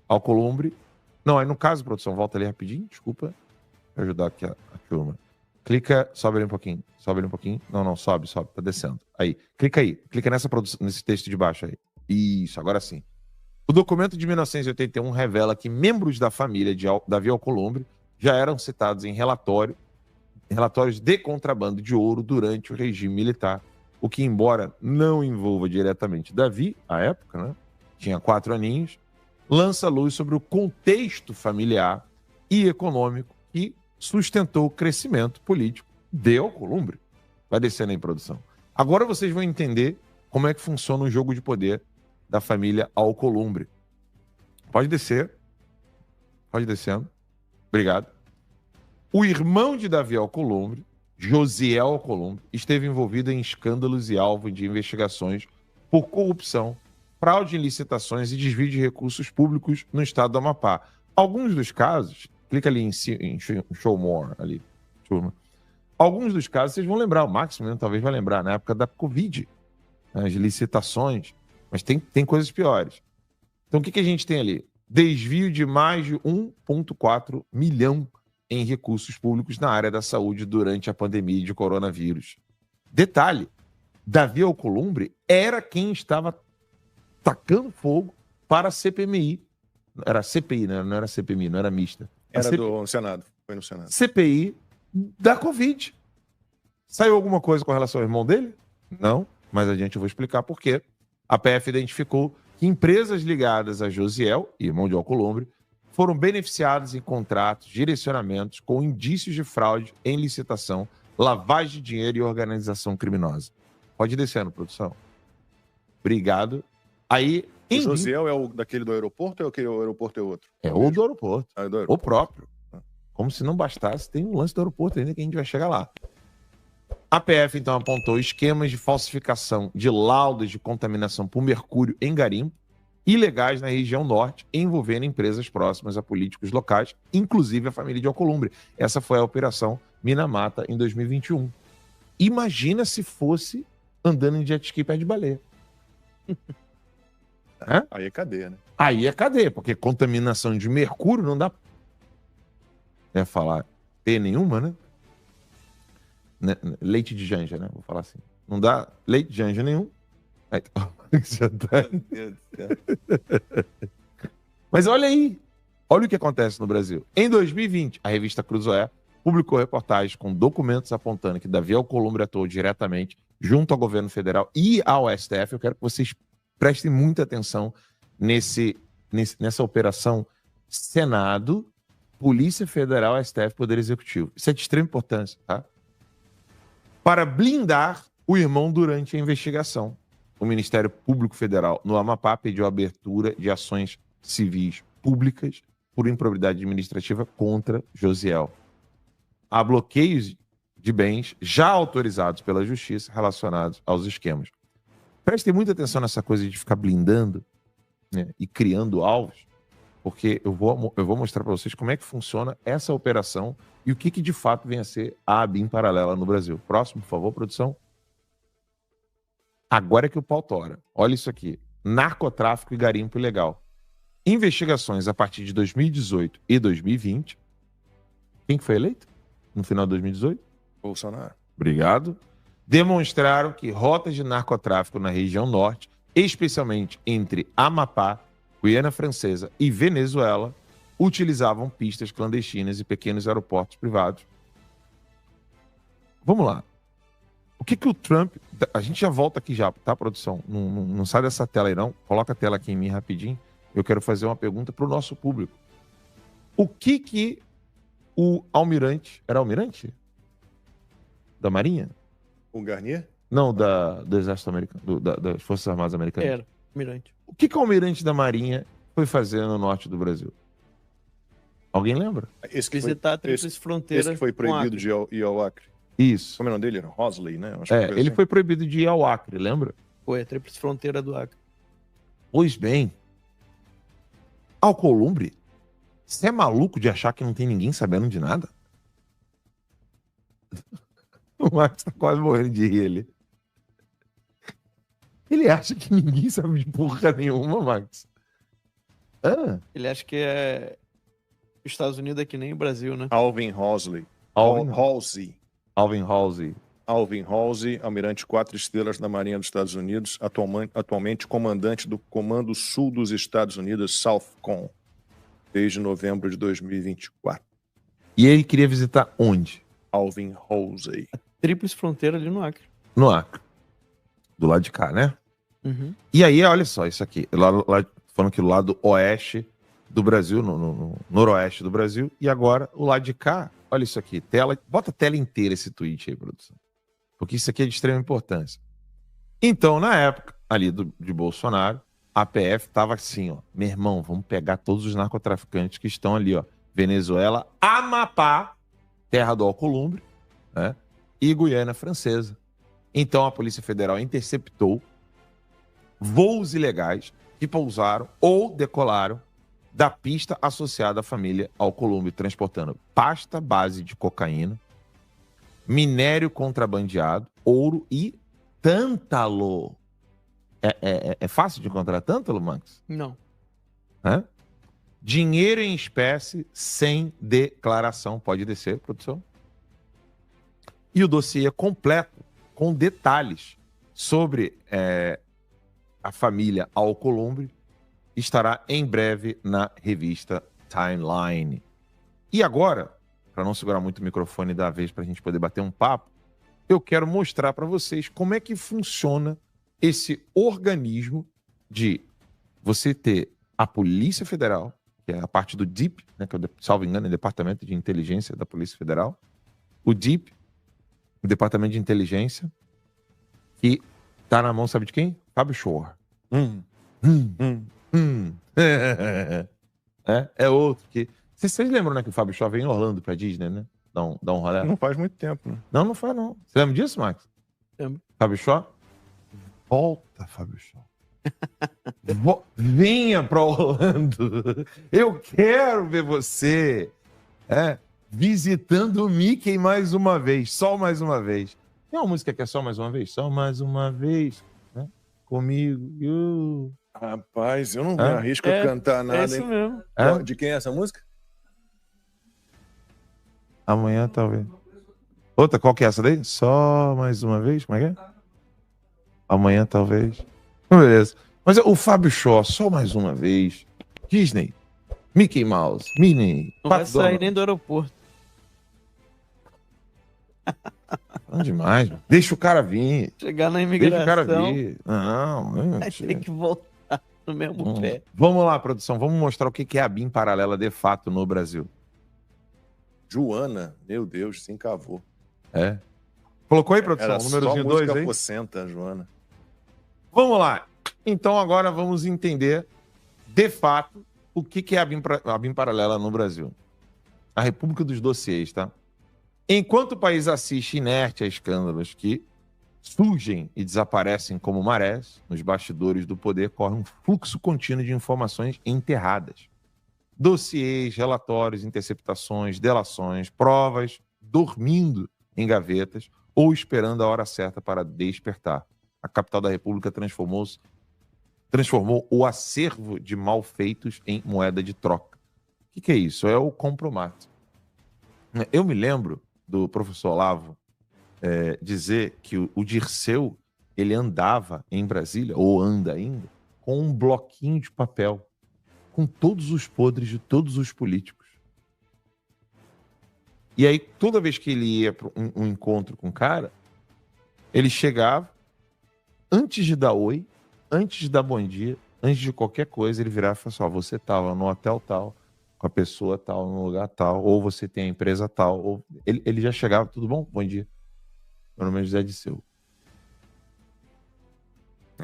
Alcolumbre. Não, aí no caso, produção, volta ali rapidinho, desculpa. Vou ajudar aqui a turma. Clica, sobe ali um pouquinho. Sobe ali um pouquinho. Não, sobe, tá descendo. Aí, clica aí. Clica nesse texto de baixo aí. Isso, agora sim. O documento de 1981 revela que membros da família de Davi Alcolumbre já eram citados em relatórios de contrabando de ouro durante o regime militar o que, embora não envolva diretamente Davi, à época, né? Tinha 4 aninhos, lança luz sobre o contexto familiar e econômico que sustentou o crescimento político de Alcolumbre. Vai descendo aí, produção. Agora vocês vão entender como é que funciona o jogo de poder da família Alcolumbre. Pode descer. Pode descendo. Obrigado. O irmão de Davi Alcolumbre, Josiel Alcolumbre, esteve envolvido em escândalos e alvo de investigações por corrupção, fraude em licitações e desvio de recursos públicos no estado do Amapá. Alguns dos casos, clica ali em Show More, ali. Alguns dos casos vocês vão lembrar, o Máximo mesmo talvez vai lembrar, na época da Covid, as licitações, mas tem coisas piores. Então o que a gente tem ali? Desvio de mais de 1,4 milhão em recursos públicos na área da saúde durante a pandemia de coronavírus. Detalhe, Davi Alcolumbre era quem estava tacando fogo para a CPMI. Era CPI, né? Não era CPMI, não era mista. Era do Senado, foi no Senado. CPI da Covid. Saiu alguma coisa com relação ao irmão dele? Não, mas a gente vai explicar por quê. A PF identificou que empresas ligadas a Josiel, irmão de Alcolumbre, foram beneficiadas em contratos, direcionamentos com indícios de fraude em licitação, lavagem de dinheiro e organização criminosa. Pode ir descendo, produção. Obrigado. Aí, o Josiel é o daquele do aeroporto ou aquele aeroporto é outro? É o do aeroporto. Ah, é do aeroporto. O próprio. Como se não bastasse, tem um lance do aeroporto ainda que a gente vai chegar lá. A PF, então, apontou esquemas de falsificação de laudos de contaminação por mercúrio em garimpo ilegais na região norte, envolvendo empresas próximas a políticos locais, inclusive a família de Alcolumbre. Essa foi a Operação Minamata em 2021. Imagina se fosse andando em jet ski pé de baleia. Aí é cadeia, né? Aí é cadeia, porque contaminação de mercúrio não dá... É falar P nenhuma, né? Leite de janja, né? Vou falar assim. Não dá leite de janja nenhum. Aí, Meu Deus do céu. Mas olha aí. Olha o que acontece no Brasil. Em 2020, a revista Cruzoé publicou reportagens com documentos apontando que Davi Alcolumbre atuou diretamente junto ao governo federal e ao STF. Eu quero que vocês prestem muita atenção nessa operação Senado, Polícia Federal, STF, Poder Executivo. Isso é de extrema importância, tá? Para blindar o irmão durante a investigação. O Ministério Público Federal no Amapá pediu a abertura de ações civis públicas por improbidade administrativa contra Josiel. Há bloqueios de bens já autorizados pela Justiça relacionados aos esquemas. Prestem muita atenção nessa coisa de ficar blindando, né, e criando alvos, porque eu vou mostrar para vocês como é que funciona essa operação e o que de fato vem a ser a ABIN paralela no Brasil. Próximo, por favor, produção. Agora é que o pau tora. Olha isso aqui. Narcotráfico e garimpo ilegal. Investigações a partir de 2018 e 2020. Quem que foi eleito no final de 2018? Bolsonaro. Obrigado. Demonstraram que rotas de narcotráfico na região norte, especialmente entre Amapá, Guiana Francesa e Venezuela, utilizavam pistas clandestinas e pequenos aeroportos privados. Vamos lá. O que o Trump... A gente já volta aqui já, tá, produção? Não sai dessa tela aí, não. Coloca a tela aqui em mim rapidinho. Eu quero fazer uma pergunta para o nosso público. O que o almirante... Era almirante? Da Marinha? O Garnier? Não, do Exército Americano, das Forças Armadas Americanas. Era, almirante. O que o almirante da Marinha foi fazer no norte do Brasil? Alguém lembra? Visitar a Tríplice Fronteira. Esse que foi proibido de ir ao Acre. Isso. Como é o nome dele? Era Hosley, né? Ele foi proibido de ir ao Acre, lembra? Foi a Tríplice Fronteira do Acre. Pois bem, Alcolumbre, você é maluco de achar que não tem ninguém sabendo de nada? O Marcos tá quase morrendo de rir ali. Ele acha que ninguém sabe de porra nenhuma, Marcos. Ele acha que os Estados Unidos é que nem o Brasil, né? Alvin Hosley. Alvin Halsey, almirante 4 estrelas da Marinha dos Estados Unidos, atualmente comandante do Comando Sul dos Estados Unidos, SOUTHCOM, desde novembro de 2024. E ele queria visitar onde? Alvin Halsey. A Tríplice Fronteira ali no Acre. No Acre. do lado de cá, né? Uhum. E aí, olha só isso aqui. Falando que do lado oeste do Brasil, no noroeste do Brasil. E agora, o lado de cá, olha isso aqui. Bota a tela inteira esse tweet aí, produção. Porque isso aqui é de extrema importância. Então, na época ali de Bolsonaro, a PF tava assim, ó. Meu irmão, vamos pegar todos os narcotraficantes que estão ali, ó. Venezuela, Amapá, terra do Alcolumbre, né? E Guiana Francesa. Então, a Polícia Federal interceptou voos ilegais que pousaram ou decolaram da pista associada à família Alcolumbre, transportando pasta base de cocaína, minério contrabandeado, ouro e tântalo. É fácil de encontrar tântalo, Max? Não. Hã? Dinheiro em espécie sem declaração. Pode descer, produção. E o dossiê é completo, com detalhes sobre a família Alcolumbre, estará em breve na revista Timeline. E agora, para não segurar muito o microfone da vez para a gente poder bater um papo, eu quero mostrar para vocês como é que funciona esse organismo de você ter a Polícia Federal, que é a parte do DIP, né, que é, salvo engano, é o Departamento de Inteligência da Polícia Federal, o DIP, o Departamento de Inteligência, que tá na mão, sabe de quem? Fábio Shore. É outro que... Vocês lembram, né, que o Fábio Shore veio em Orlando pra Disney, né? Dá um rolê. Não faz muito tempo, né? Não faz, não. Você lembra disso, Max? Lembro. Fábio Shore? Volta, Fábio Shore. Venha pra Orlando. Eu quero ver você visitando o Mickey mais uma vez. Só mais uma vez. Tem uma música que é só mais uma vez? Só mais uma vez, né? Comigo. Rapaz, eu não me arrisco a cantar nada, É isso hein? mesmo. De quem é essa música? Amanhã, talvez. Outra, qual que é essa daí? Só mais uma vez? Como é que é? Amanhã, talvez. Beleza. Mas o Fábio Shore, só mais uma vez. Disney. Mickey Mouse. Minnie. Não vai Pato sair Donald. nem do aeroporto. Não demais, mano. Deixa o cara vir. Chegar na Deixa imigração. o cara vir. Não. Vai ter que voltar no mesmo pé. Vamos lá, produção. Vamos mostrar o que é a BIM paralela de fato no Brasil. Joana, meu Deus, se encavou. Colocou aí, produção? Era Númerozinho só 2 música aí? porcenta, Joana. Vamos lá. Então agora vamos entender, de fato, o que é a BIM paralela no Brasil. A República dos Dossiês, tá? Enquanto o país assiste inerte a escândalos que surgem e desaparecem como marés, nos bastidores do poder corre um fluxo contínuo de informações enterradas. Dossiês, relatórios, interceptações, delações, provas, dormindo em gavetas ou esperando a hora certa para despertar. A capital da República transformou o acervo de malfeitos em moeda de troca. O que é isso? É o compromato. Eu me lembro do professor Olavo dizer que o Dirceu ele andava em Brasília, ou anda ainda, com um bloquinho de papel com todos os podres de todos os políticos. E aí, toda vez que ele ia para um encontro com o cara, ele chegava, antes de dar oi, antes de dar bom dia, antes de qualquer coisa, ele virava e falava assim, você estava no hotel tal, com a pessoa tal, no lugar tal, ou você tem a empresa tal. Ou... Ele já chegava, tudo bom? Bom dia. Meu nome é José Dirceu.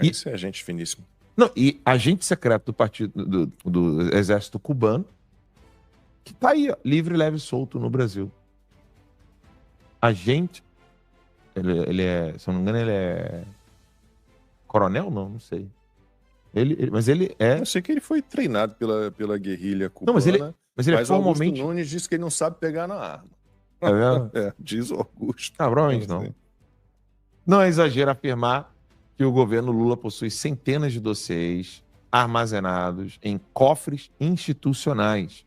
Isso é gente finíssima. Não, e agente secreto do partido do Exército Cubano, que tá aí, ó, livre, leve e solto no Brasil. Agente, ele é, se eu não me engano, ele é coronel? Não sei. Mas ele é... Eu sei que ele foi treinado pela guerrilha cubana, Não, mas ele é formalmente... Augusto Nunes disse que ele não sabe pegar na arma. É mesmo? Diz o Augusto. Provavelmente não. Não é exagero afirmar que o governo Lula possui centenas de dossiês armazenados em cofres institucionais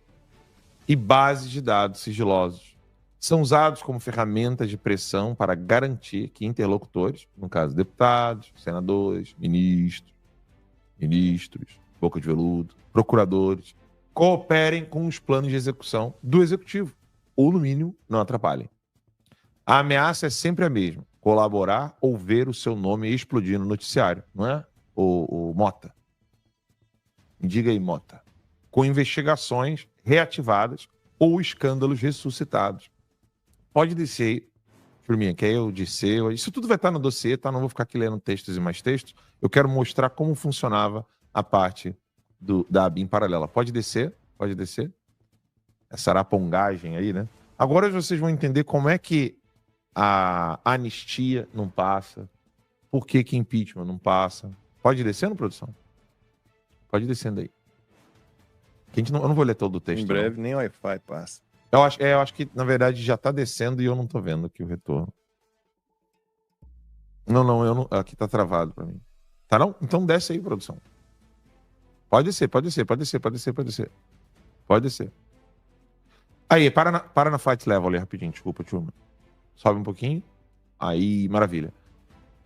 e bases de dados sigilosos. São usados como ferramentas de pressão para garantir que interlocutores, no caso deputados, senadores, ministros, boca de veludo, procuradores, cooperem com os planos de execução do executivo, ou no mínimo não atrapalhem. A ameaça é sempre a mesma. colaborar ou ver o seu nome explodir no noticiário, não é, o Mota? Me diga aí, Mota. Com investigações reativadas ou escândalos ressuscitados. Pode descer aí, turminha, quer eu descer? Isso tudo vai estar no dossiê, tá? Não vou ficar aqui lendo textos e mais textos. Eu quero mostrar como funcionava a parte da ABIN paralela. Pode descer? Pode descer? Essa arapongagem aí, né? Agora vocês vão entender como é que a anistia não passa, por que impeachment não passa. Pode ir descendo, produção? Pode ir descendo aí. Que eu não vou ler todo o texto. Em breve, nem Wi-Fi passa. Eu acho que, na verdade, já tá descendo e eu não tô vendo aqui o retorno. Não, eu não. Aqui tá travado pra mim. Tá não? Então desce aí, produção. Pode descer. Pode descer. Aí, para na flight level ali rapidinho, desculpa, turma. Sobe um pouquinho. Aí, maravilha.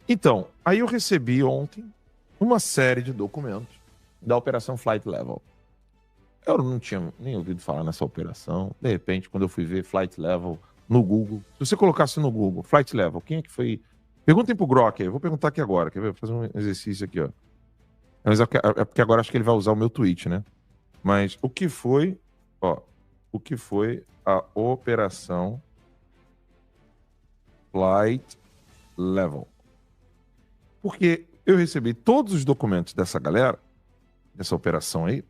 Então, aí eu recebi ontem uma série de documentos da Operação Flight Level. Eu não tinha nem ouvido falar nessa operação. De repente, quando eu fui ver Flight Level no Google, se você colocasse no Google Flight Level, quem é que foi? Perguntem pro Grok aí, eu vou perguntar aqui agora, quer ver? Vou fazer um exercício aqui, ó. Mas é porque agora acho que ele vai usar o meu tweet, né? Mas o que foi a Operação Flight Level? Porque eu recebi todos os documentos dessa galera, dessa operação aí.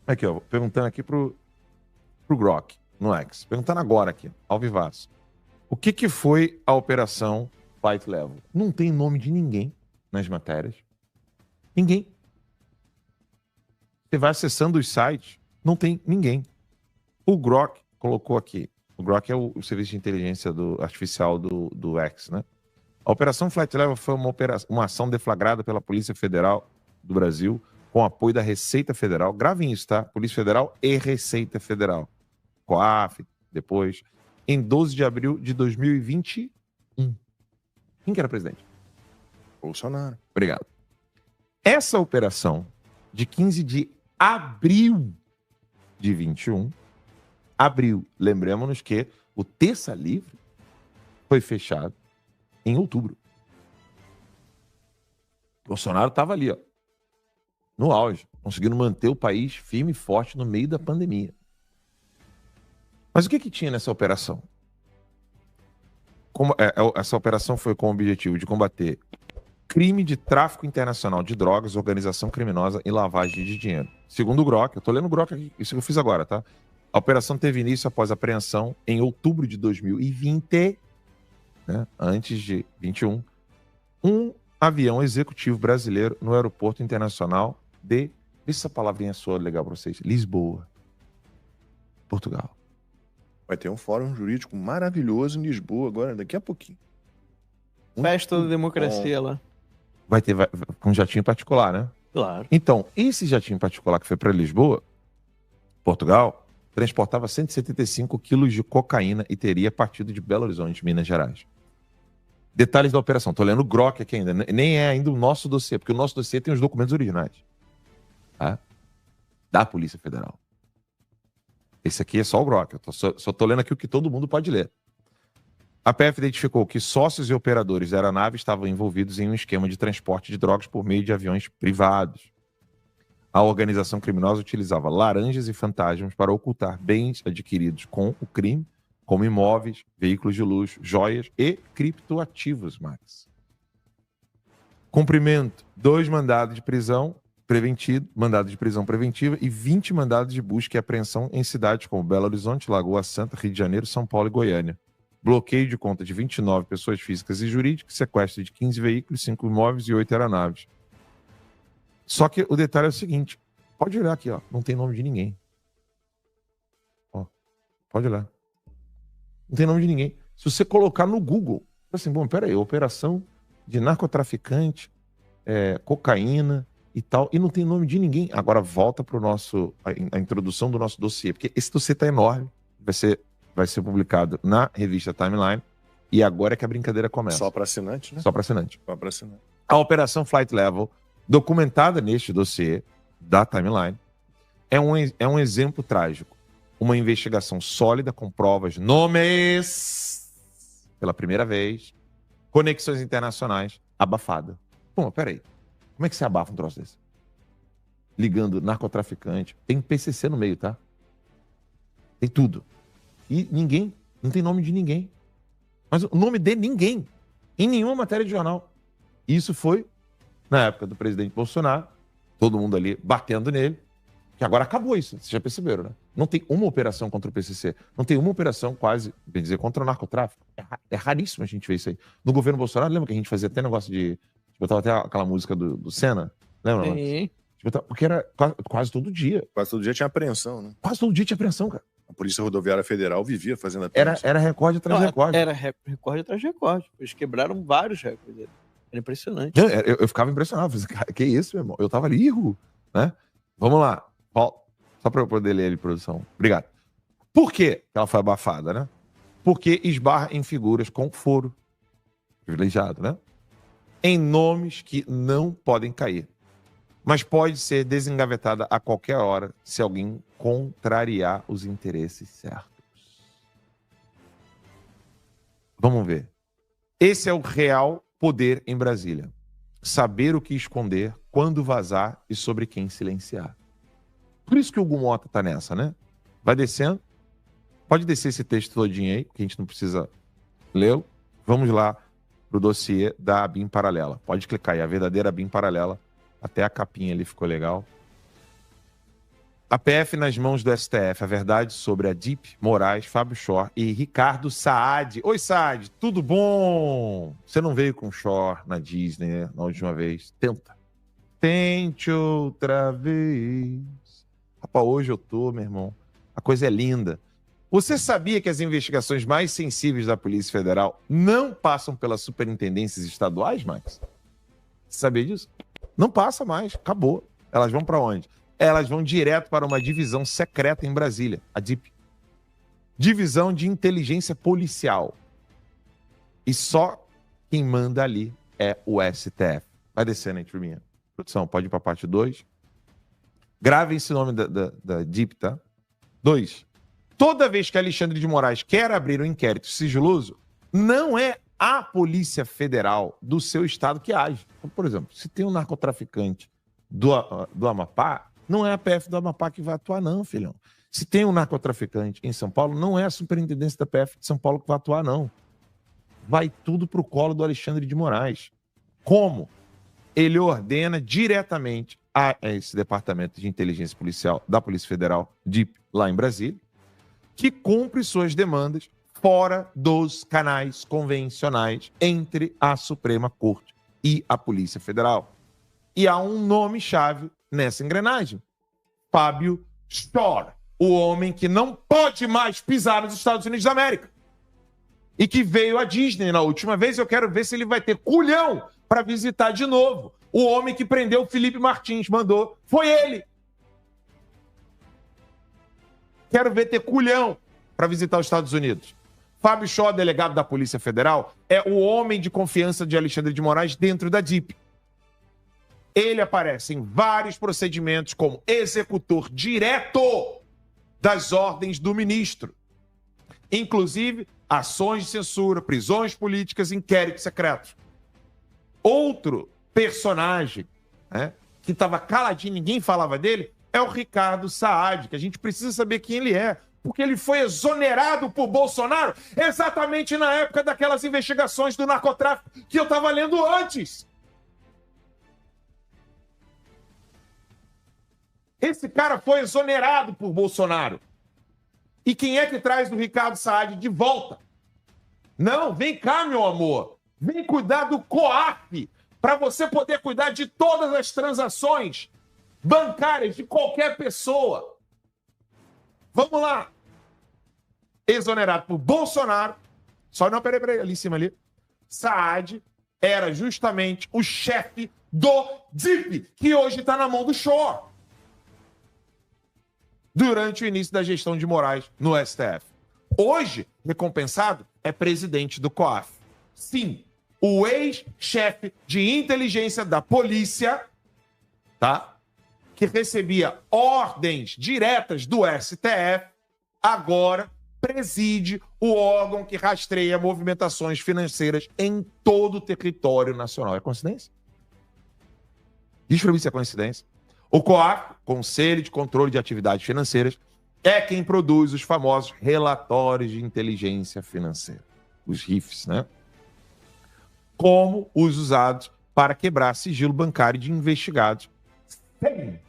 Aqui, ó, perguntando aqui pro Grok, no X. Perguntando agora aqui, ao vivaço. O que foi a Operação Flight Level? Não tem nome de ninguém nas matérias. Ninguém. Você vai acessando os sites, não tem ninguém. O Grok colocou aqui. O Grok é o serviço de inteligência artificial do X, né? A Operação Flight Level foi uma ação deflagrada pela Polícia Federal do Brasil com apoio da Receita Federal. Gravem isso, tá? Polícia Federal e Receita Federal. COAF, depois. Em 12 de abril de 2021. Quem que era presidente? Bolsonaro. Obrigado. Essa operação, de 15 de abril de 21, lembremos-nos que o Terça Livre foi fechado em outubro. Bolsonaro estava ali, ó, no auge, conseguindo manter o país firme e forte no meio da pandemia. Mas o que tinha nessa operação? Essa operação foi com o objetivo de combater crime de tráfico internacional de drogas, organização criminosa e lavagem de dinheiro. Segundo o Grok, eu tô lendo o Grok aqui, isso que eu fiz agora, tá? A operação teve início após a apreensão em outubro de 2020, né, antes de 21, um avião executivo brasileiro no aeroporto internacional de... Vê se essa palavrinha soa legal para vocês. Lisboa, Portugal. Vai ter um fórum jurídico maravilhoso em Lisboa agora, daqui a pouquinho. Festa da democracia lá. Vai ter com um jatinho particular, né? Claro. Então, esse jatinho particular que foi para Lisboa, Portugal, transportava 175 quilos de cocaína e teria partido de Belo Horizonte, Minas Gerais. Detalhes da operação. Tô lendo o Grok aqui ainda. Nem é ainda o nosso dossiê, porque o nosso dossiê tem os documentos originais. Tá? Da Polícia Federal. Esse aqui é só o Grok. Eu só tô lendo aqui o que todo mundo pode ler. A PF identificou que sócios e operadores da aeronave estavam envolvidos em um esquema de transporte de drogas por meio de aviões privados. A organização criminosa utilizava laranjas e fantasmas para ocultar bens adquiridos com o crime, como imóveis, veículos de luxo, joias e criptoativos, Max. Cumprimento: 2 mandados de prisão preventiva e 20 mandados de busca e apreensão em cidades como Belo Horizonte, Lagoa Santa, Rio de Janeiro, São Paulo e Goiânia. Bloqueio de conta de 29 pessoas físicas e jurídicas, sequestro de 15 veículos, 5 imóveis e 8 aeronaves. Só que o detalhe é o seguinte, pode olhar aqui, ó, não tem nome de ninguém. Ó, pode olhar. Não tem nome de ninguém. Se você colocar no Google, assim, bom, peraí, operação de narcotraficante, cocaína e tal, e não tem nome de ninguém. Agora volta para a introdução do nosso dossiê, porque esse dossiê tá enorme, vai ser publicado na revista Timeline, e agora é que a brincadeira começa. Só para assinante, né? Só para assinante. Só para assinante. A Operação Flight Level, documentada neste dossiê da Timeline, é um exemplo trágico. Uma investigação sólida com provas, nomes, pela primeira vez, conexões internacionais, abafada. Pô, peraí. Como é que você abafa um troço desse? Ligando narcotraficante. Tem PCC no meio, tá? Tem tudo. E ninguém, não tem nome de ninguém. Mas o nome de ninguém. Em nenhuma matéria de jornal. Isso foi na época do presidente Bolsonaro. Todo mundo ali batendo nele. Que agora acabou isso. Vocês já perceberam, né? Não tem uma operação contra o PCC. Não tem uma operação quase, bem dizer, contra o narcotráfico. É raríssimo a gente ver isso aí. No governo Bolsonaro, lembra que a gente fazia até negócio de... Botava até aquela música do Senna? Lembra? Sim. Porque era quase todo dia. Quase todo dia tinha apreensão, né? Quase todo dia tinha apreensão, cara. A Polícia Rodoviária Federal vivia fazendo apreensão. Era recorde atrás de recorde. Era recorde atrás de recorde. Eles quebraram vários recordes. Era impressionante. Eu ficava impressionado. Falei, cara, que isso, meu irmão? Eu tava ali, né? Vamos lá. Só para eu poder ler ali, produção. Obrigado. Por que ela foi abafada, né? Porque esbarra em figuras com foro privilegiado, né? Em nomes que não podem cair. Mas pode ser desengavetada a qualquer hora se alguém contrariar os interesses certos. Vamos ver. Esse é o real poder em Brasília. Saber o que esconder, quando vazar e sobre quem silenciar. Por isso que o Hugo Mota tá nessa, né? Vai descendo. Pode descer esse texto todinho aí, que a gente não precisa lê-lo. Vamos lá pro dossiê da ABIN Paralela. Pode clicar aí, a verdadeira ABIN Paralela. Até a capinha ali ficou legal. A PF nas mãos do STF. A verdade sobre a DIP, Moraes, Fábio Shor e Ricardo Saad. Oi, Saad, tudo bom? Você não veio com Shor na Disney, né? Na última vez. Tente outra vez. Rapaz, hoje eu tô, meu irmão. A coisa é linda. Você sabia que as investigações mais sensíveis da Polícia Federal não passam pelas superintendências estaduais, Max? Você sabia disso? Não passa mais, acabou. Elas vão para onde? Elas vão direto para uma divisão secreta em Brasília, a DIP. Divisão de Inteligência Policial. E só quem manda ali é o STF. Vai descendo aí, turminha. Produção, pode ir para a parte 2. Grave esse nome da DIP, tá? 2. Toda vez que Alexandre de Moraes quer abrir um inquérito sigiloso, não é a Polícia Federal do seu estado que age. Então, por exemplo, se tem um narcotraficante do Amapá, não é a PF do Amapá que vai atuar, não, filhão. Se tem um narcotraficante em São Paulo, não é a superintendência da PF de São Paulo que vai atuar, não. Vai tudo pro colo do Alexandre de Moraes. Como? Ele ordena diretamente a esse Departamento de Inteligência Policial da Polícia Federal, DIP, lá em Brasília, que cumpre suas demandas fora dos canais convencionais entre a Suprema Corte e a Polícia Federal. E há um nome-chave nessa engrenagem. Fábio Shor, o homem que não pode mais pisar nos Estados Unidos da América. E que veio à Disney na última vez. Eu quero ver se ele vai ter culhão para visitar de novo. O homem que prendeu o Felipe Martins mandou. Foi ele. Quero ver ter culhão para visitar os Estados Unidos. Fábio Shor, delegado da Polícia Federal, é o homem de confiança de Alexandre de Moraes dentro da DIP. Ele aparece em vários procedimentos como executor direto das ordens do ministro. Inclusive, ações de censura, prisões políticas, inquéritos secretos. Outro personagem, né, que estava caladinho, ninguém falava dele, é o Ricardo Saad, que a gente precisa saber quem ele é, porque ele foi exonerado por Bolsonaro exatamente na época daquelas investigações do narcotráfico que eu estava lendo antes. Esse cara foi exonerado por Bolsonaro. E quem é que traz o Ricardo Saad de volta? Não, vem cá, meu amor. Vem cuidar do COAF, para você poder cuidar de todas as transações bancárias de qualquer pessoa. Vamos lá. Exonerado por Bolsonaro. Só não, peraí, ali em cima ali. Saad era justamente o chefe do DIP, que hoje está na mão do Shor. Durante o início da gestão de Moraes no STF. Hoje, recompensado, é presidente do COAF. Sim, o ex-chefe de inteligência da polícia, tá? Que recebia ordens diretas do STF, agora preside o órgão que rastreia movimentações financeiras em todo o território nacional. É coincidência? Diz pra mim se é coincidência. O COAF, Conselho de Controle de Atividades Financeiras, é quem produz os famosos relatórios de inteligência financeira, os RIFs, né? Como os usados para quebrar sigilo bancário de investigados sem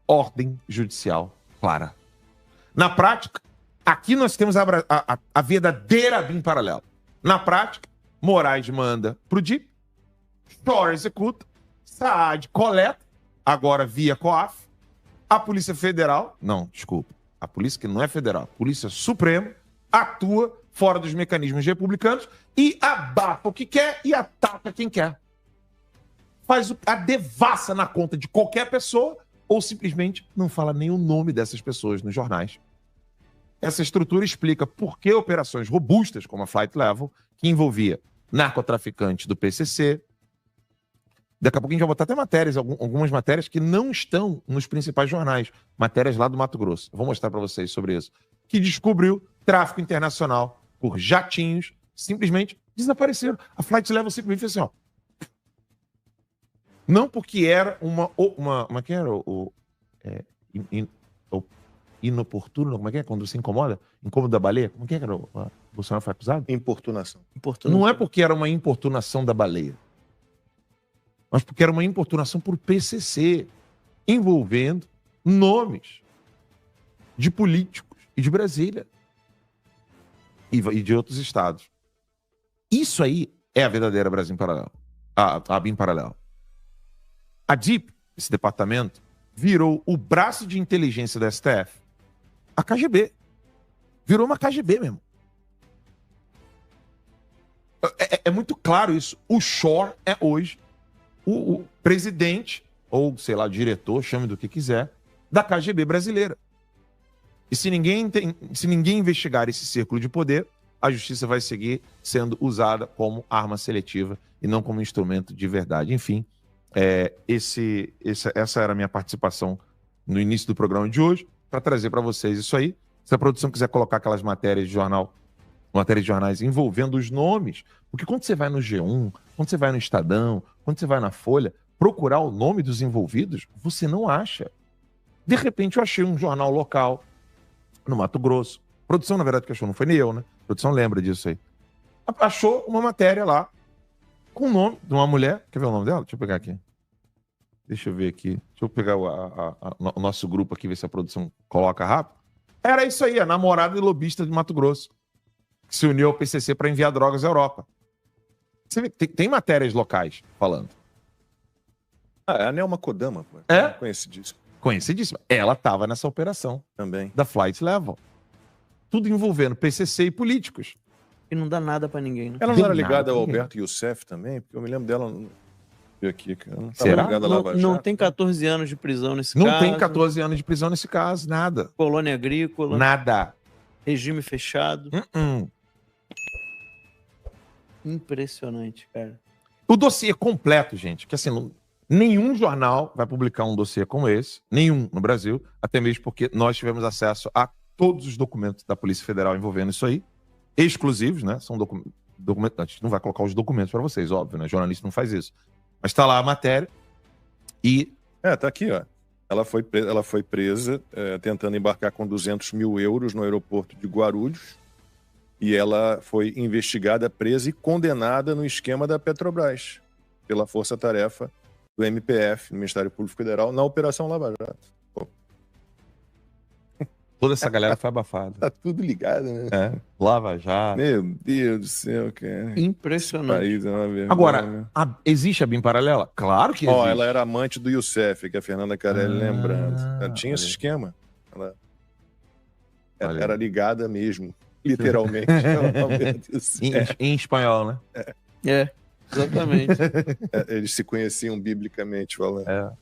ordem judicial clara. Na prática, aqui nós temos a verdadeira BIM paralela. Na prática, Moraes manda pro DIP, Shore executa, Saad coleta, agora via COAF, a Polícia Federal, não, desculpa, a Polícia que não é federal, a Polícia Suprema, atua fora dos mecanismos republicanos e abafa o que quer e ataca quem quer. Faz a devassa na conta de qualquer pessoa ou simplesmente não fala nem o nome dessas pessoas nos jornais. Essa estrutura explica por que operações robustas como a Flight Level, que envolvia narcotraficantes do PCC, daqui a pouco a gente vai botar até matérias, algumas matérias que não estão nos principais jornais, matérias lá do Mato Grosso. Vou mostrar para vocês sobre isso. Que descobriu tráfico internacional por jatinhos, simplesmente desapareceram. A Flight Level simplesmente fez assim, ó. Não porque era como que era? Inoportuno, como é que é? Quando você incomoda? Incômodo da baleia? Como que era? O Bolsonaro foi acusado? Importunação. Não é porque era uma importunação da baleia, mas porque era uma importunação por PCC, envolvendo nomes de políticos e de Brasília e de outros estados. Isso aí é a verdadeira Brasil Paralelo. A BIM Paralelo. A DIP, esse departamento, virou o braço de inteligência da STF, a KGB. Virou uma KGB mesmo. É muito claro isso. O Shore é hoje o presidente, ou sei lá, diretor, chame do que quiser, da KGB brasileira. E se ninguém investigar esse círculo de poder, a justiça vai seguir sendo usada como arma seletiva e não como instrumento de verdade. Enfim, essa era a minha participação no início do programa de hoje, para trazer para vocês isso aí. Se a produção quiser colocar aquelas matérias de jornal, matérias de jornais envolvendo os nomes, porque quando você vai no G1, quando você vai no Estadão, quando você vai na Folha, procurar o nome dos envolvidos, você não acha. De repente eu achei um jornal local no Mato Grosso. A produção, na verdade, que achou, não foi nem eu, né? A produção lembra disso aí. Achou uma matéria lá com o nome de uma mulher. Quer ver o nome dela? Deixa eu pegar aqui. Deixa eu ver aqui. Deixa eu pegar o nosso grupo aqui, ver se a produção coloca rápido. Era isso aí, a namorada e lobista de Mato Grosso, que se uniu ao PCC para enviar drogas à Europa. Você vê, tem matérias locais falando. É a Nelma Kodama, pô. É? Conhecidíssima. Conhecidíssima. Ela estava nessa operação. Também. Da Flight Level. Tudo envolvendo PCC e políticos. E não dá nada pra ninguém, né? Ela não era ligada ao Alberto Youssef também? Porque eu me lembro dela aqui, cara. Não Será? ligada à Lava Não Jato. tem 14 anos de prisão nesse Não caso. tem 14 anos de prisão nesse caso, nada. Colônia agrícola. Nada. Regime fechado. Uh-uh. Impressionante, cara. O dossiê completo, gente, que assim, nenhum jornal vai publicar um dossiê como esse, nenhum no Brasil, até mesmo porque nós tivemos acesso a todos os documentos da Polícia Federal envolvendo isso aí, exclusivos, né? São documentos. A gente não vai colocar os documentos para vocês, óbvio, né? Jornalista não faz isso. Mas tá lá a matéria e... tá aqui, ó. Ela foi presa tentando embarcar com 200 mil euros no aeroporto de Guarulhos e ela foi investigada, presa e condenada no esquema da Petrobras pela força-tarefa do MPF, do Ministério Público Federal, na Operação Lava Jato. Pô. Toda essa galera foi abafada. Tá tudo ligado, né? Lava Jato. Meu Deus do céu, cara. Impressionante. País é uma vergonha. Agora, existe a BIM paralela? Claro que existe. Ela era amante do Youssef, que a Fernanda Carelli lembrando. Ela tinha esse esquema. Ela era ligada mesmo, literalmente. Em espanhol, né? Exatamente. Eles se conheciam biblicamente falando.